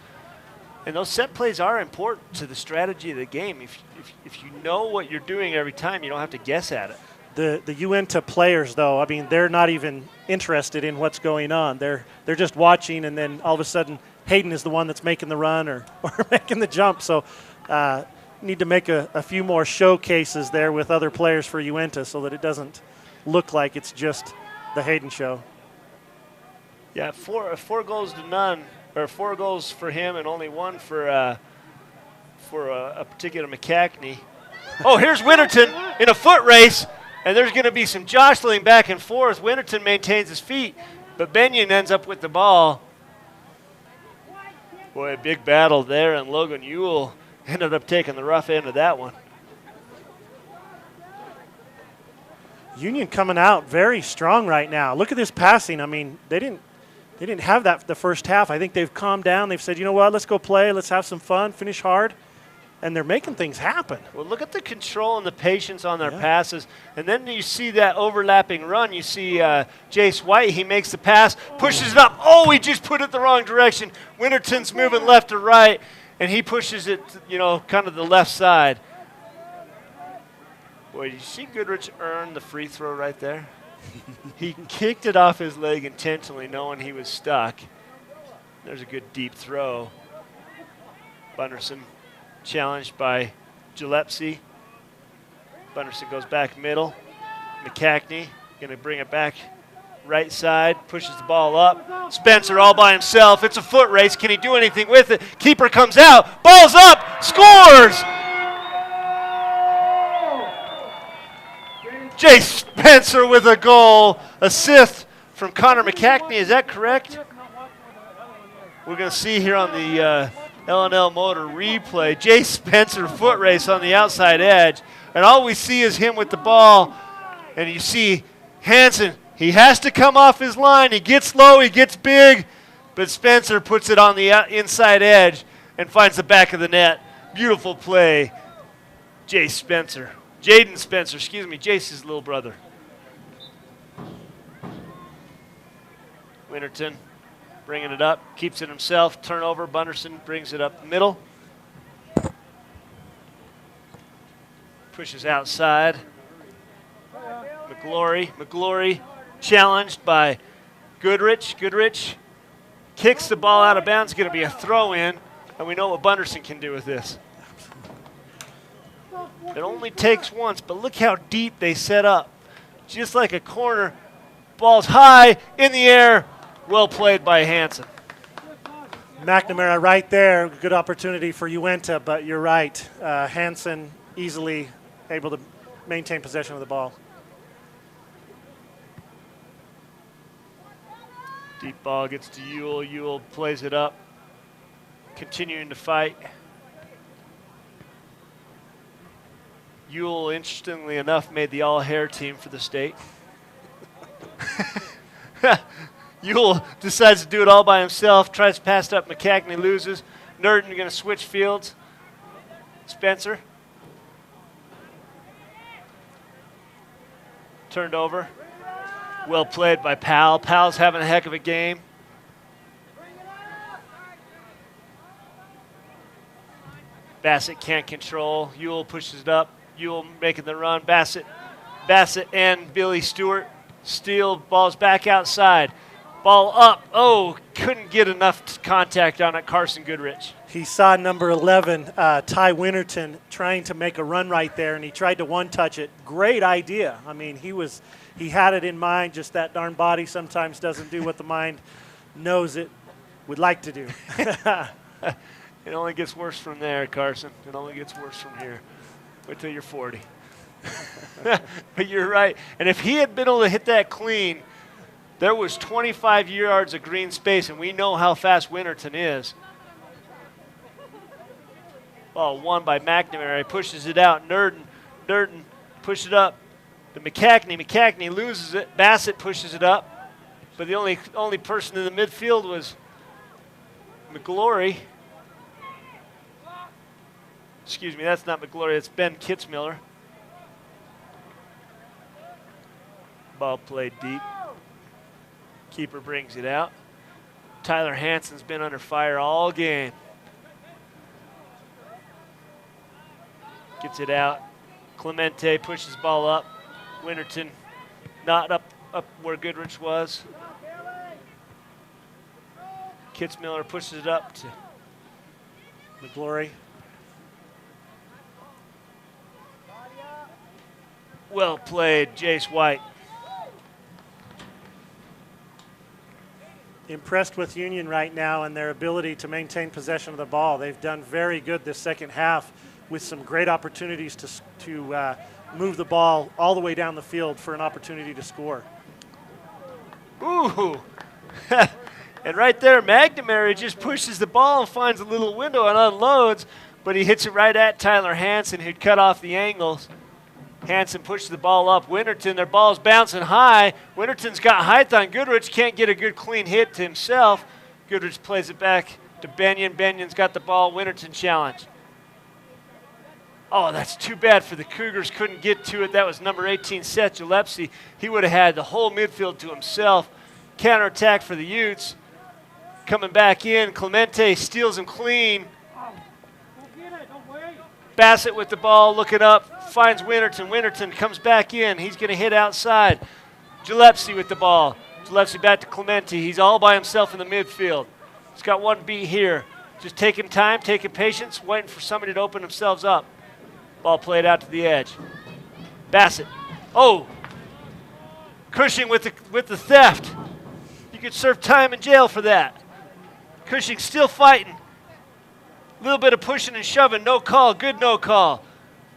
And those set plays are important to the strategy of the game. If you know what you're doing every time, you don't have to guess at it. The Uintah players, though, I mean, they're not even interested in what's going on. They're just watching, and then all of a sudden, Hayden is the one that's making the run or making the jump. So need to make a few more showcases there with other players for Uintah so that it doesn't look like it's just the Hayden show. Yeah, 4 goals to none, or 4 goals for him and only 1 for a particular McCackney. Oh, here's Winterton in a foot race, and there's going to be some jostling back and forth. Winterton maintains his feet, but Benyon ends up with the ball. Boy, a big battle there, and Logan Ewell ended up taking the rough end of that one. Union coming out very strong right now. Look at this passing. I mean, they didn't have that the first half. I think they've calmed down. They've said, you know what, let's go play. Let's have some fun, finish hard. And they're making things happen. Well, look at the control and the patience on their passes. And then you see that overlapping run. You see Jace White. He makes the pass, pushes it up. Oh, he just put it the wrong direction. Winterton's moving left to right, and he pushes it, kind of the left side. Boy, did you see Goodrich earn the free throw right there? He kicked it off his leg intentionally, knowing he was stuck. There's a good deep throw. Bunderson challenged by Gillespie. Bunderson goes back middle. McCackney going to bring it back right side, pushes the ball up. Spencer all by himself. It's a foot race. Can he do anything with it? Keeper comes out. Ball's up. Scores! Jay Spencer with a goal. Assist from Connor McCackney. Is that correct? We're going to see here on the L&L Motor replay. Jay Spencer foot race on the outside edge. And all we see is him with the ball. And you see Hansen. He has to come off his line. He gets low. He gets big. But Spencer puts it on the inside edge and finds the back of the net. Beautiful play. Jaden Spencer, Jace's little brother. Winterton bringing it up, keeps it himself. Turnover, Bunderson brings it up the middle. Pushes outside. McGlory challenged by Goodrich. Goodrich kicks the ball out of bounds. It's going to be a throw in, and we know what Bunderson can do with this. It only takes once, but look how deep they set up. Just like a corner. Ball's high, in the air. Well played by Hansen. McNamara right there. Good opportunity for Uintah, but you're right. Hansen easily able to maintain possession of the ball. Deep ball gets to Ewell. Ewell plays it up, continuing to fight. Ewell, interestingly enough, made the all-hair team for the state. Ewell decides to do it all by himself, tries to pass it up. McCackney loses. Nurden going to switch fields. Spencer. Turned over. Well played by Powell. Powell's having a heck of a game. Bassett can't control. Ewell pushes it up. Ewell making the run. Bassett and Billy Stewart steal. Ball's back outside. Ball up. Oh, couldn't get enough contact on it. Carson Goodrich. He saw number 11, Ty Winterton, trying to make a run right there, and he tried to one-touch it. Great idea. I mean, he had it in mind. Just that darn body sometimes doesn't do what the mind knows it would like to do. It only gets worse from there, Carson. It only gets worse from here. Wait till you're 40. But you're right. And if he had been able to hit that clean, there was 25 yards of green space, and we know how fast Winterton is. Ball won by McNamara. He pushes it out. Nurden pushes it up to McCackney. McCackney loses it. Bassett pushes it up. But the only person in the midfield was McGlory. Excuse me, that's not McGlory. It's Ben Kitzmiller. Ball played deep. Keeper brings it out. Tyler Hansen's been under fire all game. Gets it out. Clemente pushes ball up. Winterton not up where Goodrich was. Kitzmiller pushes it up to McGlory. Well played, Jace White. Impressed with Union right now and their ability to maintain possession of the ball. They've done very good this second half with some great opportunities to move the ball all the way down the field for an opportunity to score. Ooh. And right there, McNamara just pushes the ball and finds a little window and unloads, but he hits it right at Tyler Hansen, who'd cut off the angles. Hansen pushes the ball up. Winterton, their ball's bouncing high. Winterton's got height on Goodrich, can't get a good clean hit to himself. Goodrich plays it back to Benyon. Benyon's got the ball. Winterton challenge. Oh, that's too bad for the Cougars. Couldn't get to it. That was number 18, Seth Gillespie. He would have had the whole midfield to himself. Counterattack for the Utes. Coming back in. Clemente steals him clean. Bassett with the ball, looking up, finds Winterton. Winterton comes back in. He's going to hit outside. Gillespie with the ball. Gillespie back to Clemente. He's all by himself in the midfield. He's got one beat here. Just taking time, taking patience, waiting for somebody to open themselves up. Ball played out to the edge. Bassett. Oh! Cushing with the theft. You could serve time in jail for that. Cushing still fighting. A little bit of pushing and shoving. No call. Good no call.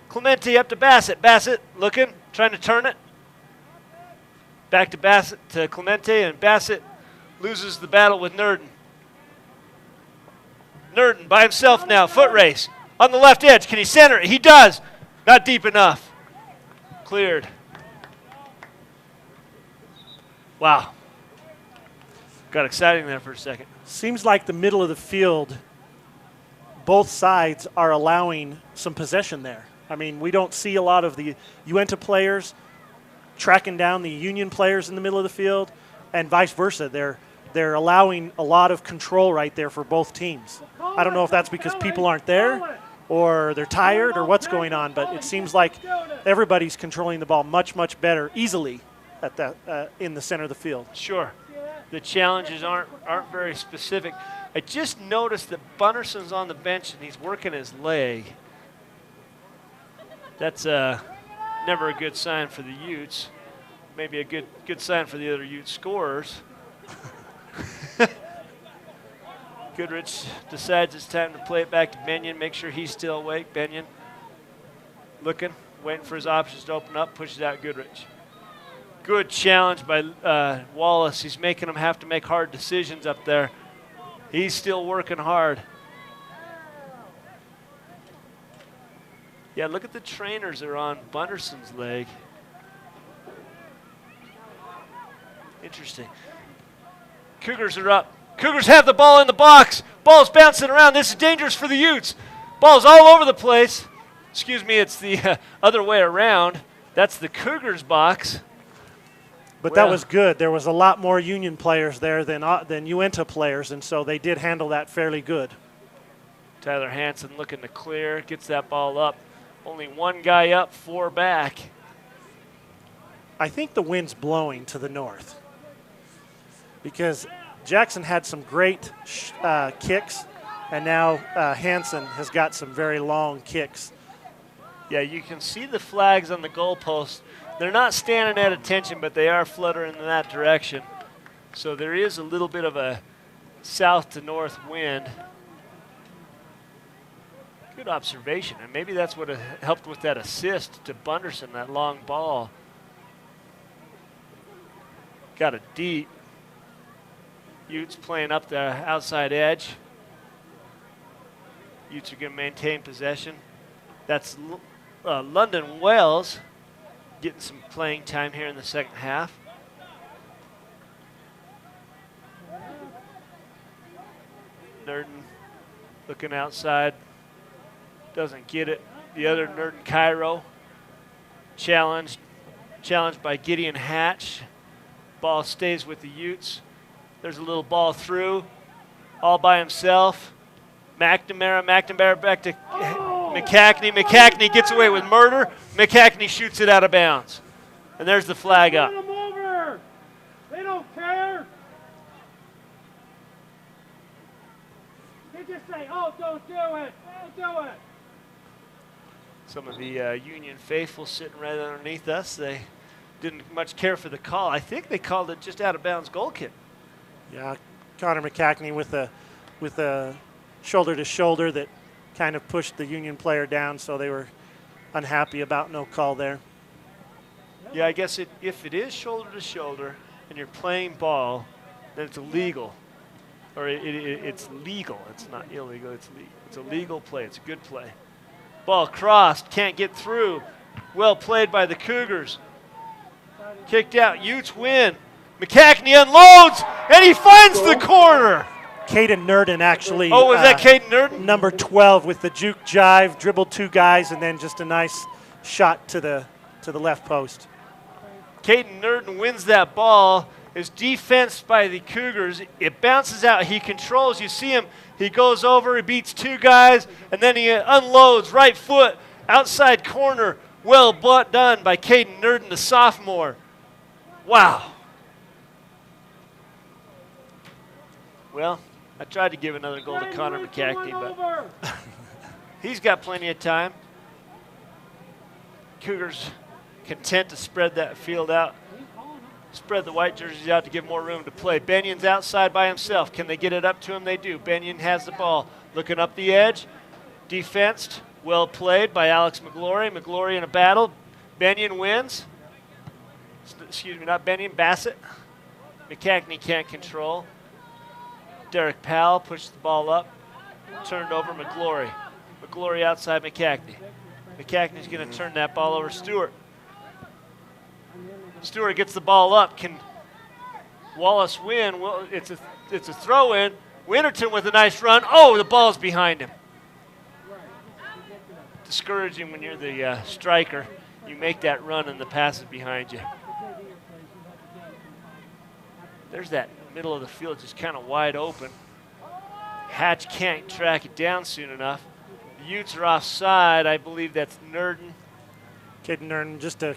Clemente up to Bassett. Bassett looking, trying to turn it. Back to Bassett, to Clemente, and Bassett loses the battle with Nurden. Nurden by himself now, foot race. On the left edge, can he center it? He does. Not deep enough. Cleared. Wow. Got exciting there for a second. Seems like the middle of the field, both sides are allowing some possession there. I mean, we don't see a lot of the Uintah players tracking down the Union players in the middle of the field, and vice versa. They're allowing a lot of control right there for both teams. I don't know if that's because people aren't there or they're tired or what's going on, but it seems like everybody's controlling the ball much, much better easily at the, in the center of the field. Sure. The challenges aren't very specific. I just noticed that Bunderson's on the bench and he's working his leg. That's never a good sign for the Utes. Maybe a good sign for the other Ute scorers. Goodrich decides it's time to play it back to Benyon, make sure he's still awake. Benyon looking, waiting for his options to open up, pushes out Goodrich. Good challenge by Wallace. He's making him have to make hard decisions up there. He's still working hard. Yeah, look at the trainers that are on Bunderson's leg. Interesting. Cougars are up. Cougars have the ball in the box. Ball's bouncing around. This is dangerous for the Utes. Ball's all over the place. Excuse me, it's the other way around. That's the Cougars box. But that was good. There was a lot more Union players there than Uintah players, and so they did handle that fairly good. Tyler Hansen looking to clear, gets that ball up. Only one guy up, 4 back. I think the wind's blowing to the north because Jackson had some great kicks, and now Hansen has got some very long kicks. Yeah, you can see the flags on the goalpost. They're not standing at attention, but they are fluttering in that direction. So there is a little bit of a south to north wind. Good observation, and maybe that's what helped with that assist to Bunderson, that long ball. Got it deep. Utes playing up the outside edge. Utes are going to maintain possession. That's London Wells getting some playing time here in the second half. Nurden looking outside. Doesn't get it. The other Nurden Cairo challenged by Gideon Hatch. Ball stays with the Utes. There's a little ball through, all by himself. McNamara back to McCackney. McCackney gets away with murder. McCackney shoots it out of bounds. And there's the flag up. Get them over. They don't care. They just say, oh, don't do it. Don't do it. Some of the Union faithful sitting right underneath us, they didn't much care for the call. I think they called it just out of bounds goal kick. Yeah, Connor McCackney with a shoulder to shoulder that kind of pushed the Union player down, so they were unhappy about no call there. Yeah, I guess if it is shoulder to shoulder and you're playing ball, then it's illegal. Or it's legal. It's not illegal. It's a legal play. It's a good play. Ball crossed. Can't get through. Well played by the Cougars. Kicked out. Utes win. McCackney unloads, and he finds the corner. Caden Nurden actually. Oh, was that Caden Nurden? Number 12 with the juke jive, dribbled 2 guys, and then just a nice shot to the left post. Caden Nurden wins that ball. Is defensed by the Cougars. It bounces out. He controls. You see him. He goes over. He beats 2 guys, and then he unloads right foot, outside corner. Well done by Caden Nurden, the sophomore. Wow. Well, I tried to give another goal to Connor McCackney, but he's got plenty of time. Cougars content to spread that field out. Spread the white jerseys out to give more room to play. Benyon's outside by himself. Can they get it up to him? They do. Benyon has the ball. Looking up the edge. Defensed. Well played by Alex McGlory. McGlory in a battle. Benyon wins. excuse me, not Benyon, Bassett. McCackney can't control. Derek Powell pushed the ball up, turned over McGlory. McGlory outside McCackney. McCackney's going to turn that ball over Stewart. Stewart gets the ball up. Can Wallace win? Well, it's a throw-in. Winterton with a nice run. Oh, the ball's behind him. Discouraging when you're the striker. You make that run and the pass is behind you. There's that middle of the field just kind of wide open. Hatch can't track it down soon enough. The Utes are offside. I believe that's Nurden. Caden Nurden just a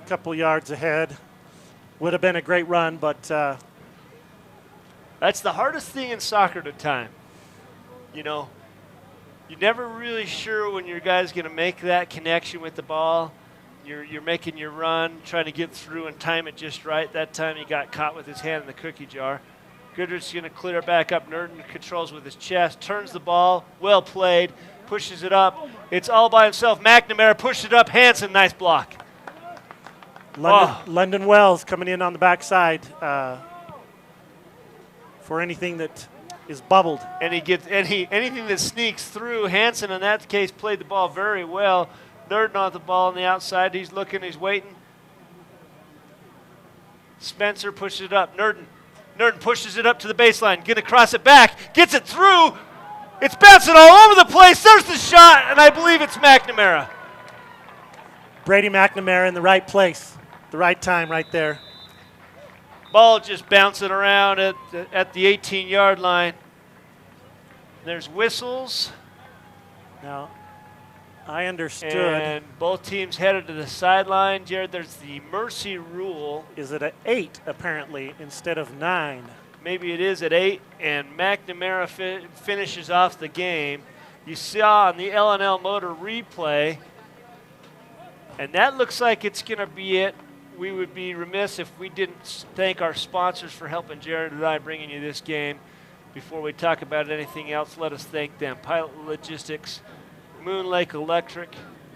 couple yards ahead. Would have been a great run, but that's the hardest thing in soccer to time. You know, you're never really sure when your guy's going to make that connection with the ball. You're making your run, trying to get through and time it just right. That time he got caught with his hand in the cookie jar. Goodrich's going to clear it back up. Nurden controls with his chest, turns the ball, well played, pushes it up. It's all by himself. McNamara pushed it up. Hansen, nice block. London Wells coming in on the backside for anything that is bubbled. And anything that sneaks through. Hansen, in that case, played the ball very well. Nurden on the ball on the outside. He's looking, he's waiting. Spencer pushes it up. Nurden pushes it up to the baseline. Going to cross it back. Gets it through. It's bouncing all over the place. There's the shot, and I believe it's McNamara. Brady McNamara in the right place, the right time right there. Ball just bouncing around at the 18-yard line. There's whistles. Now, I understood. And both teams headed to the sideline. Jared, there's the mercy rule. Is it at 8, apparently, instead of 9? Maybe it is at 8, and McNamara finishes off the game. You saw on the L&L Motor replay, and that looks like it's going to be it. We would be remiss if we didn't thank our sponsors for helping Jared and I bringing you this game. Before we talk about anything else, let us thank them. Pilot Logistics, Moon Lake Electric,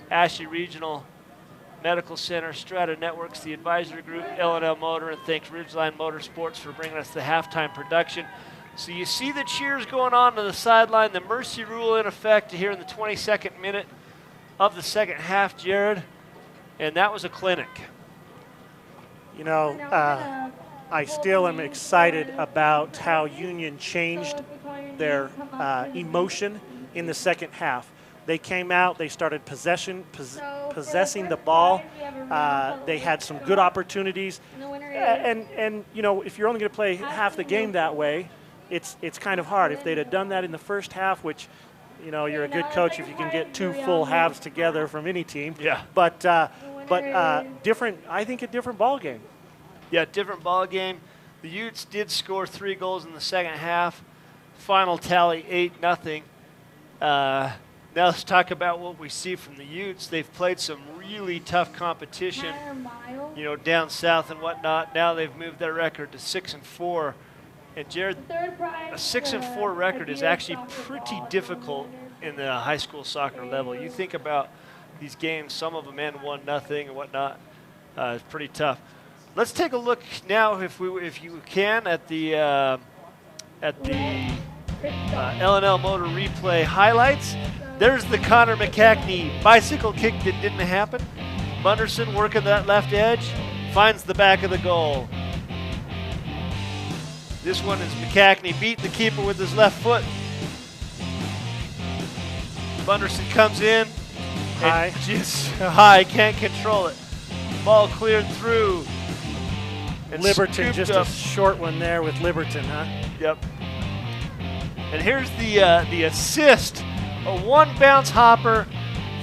Ashley Regional Medical Center, Strata Networks, the Advisory Group, L&L Motor, and thanks Ridgeline Motorsports for bringing us the halftime production. So you see the cheers going on the sideline, the mercy rule in effect here in the 22nd minute of the second half, Jared, and that was a clinic. You know, I still am excited about how Union changed their emotion in the second half. They came out, they started possessing the ball. They had some good opportunities. And you know, if you're only going to play half the game that way, it's kind of hard. If they'd have done that in the first half, which, you know, you're a good coach if you can get 2 full halves together from any team. Yeah. But different, I think a different ball game. Yeah, different ball game. The Utes did score 3 goals in the second half. Final tally 8-0. Now let's talk about what we see from the Utes. They've played some really tough competition, you know, down south and whatnot. Now they've moved their record to 6-4. And Jared, a 6-4 record is actually pretty difficult in the high school soccer level. You think about these games, some of them end 1-0 and whatnot. It's pretty tough. Let's take a look now, if you can, at the L&L Motor replay highlights. There's the Connor McCackney bicycle kick that didn't happen. Bunderson working that left edge, finds the back of the goal. This one is McCackney beating the keeper with his left foot. Bunderson comes in. High. Just high, can't control it. Ball cleared through. And Liberton, just up. a short one there with Liberton, huh? Yep. And here's the assist. A one-bounce hopper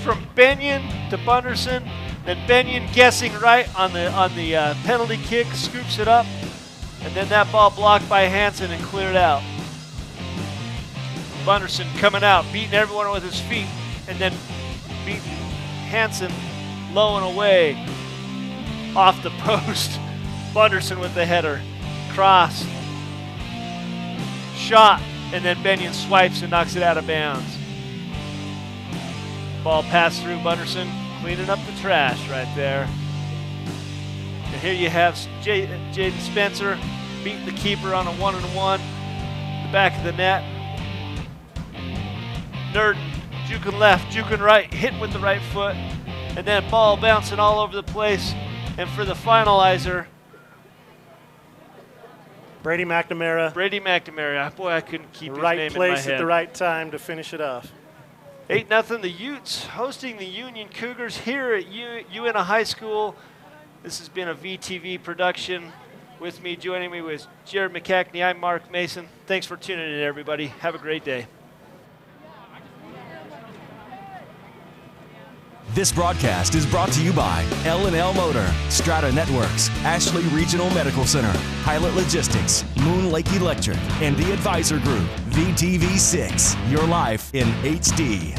from Benyon to Bunderson. Then Benyon guessing right on the penalty kick, scoops it up. And then that ball blocked by Hansen and cleared out. Bunderson coming out, beating everyone with his feet. And then beating Hansen low and away off the post. Bunderson with the header. Cross. Shot. And then Benyon swipes and knocks it out of bounds. Ball passed through Bunderson, cleaning up the trash right there. And here you have Jaden Spencer beating the keeper on a 1-on-1, the back of the net. Nerd juking left, juking right, hitting with the right foot, and then ball bouncing all over the place. And for the finalizer, Brady McNamara. Boy, I couldn't keep his Right name in my place head. at the right time to finish it off. 8-0, the Utes hosting the Union Cougars here at Uintah High School. This has been a VTV production. With me, joining me was Jared McCackney. I'm Mark Mason. Thanks for tuning in, everybody. Have a great day. This broadcast is brought to you by L&L Motor, Strata Networks, Ashley Regional Medical Center, Pilot Logistics, Moon Lake Electric, and the Advisor Group, VTV6, your life in HD.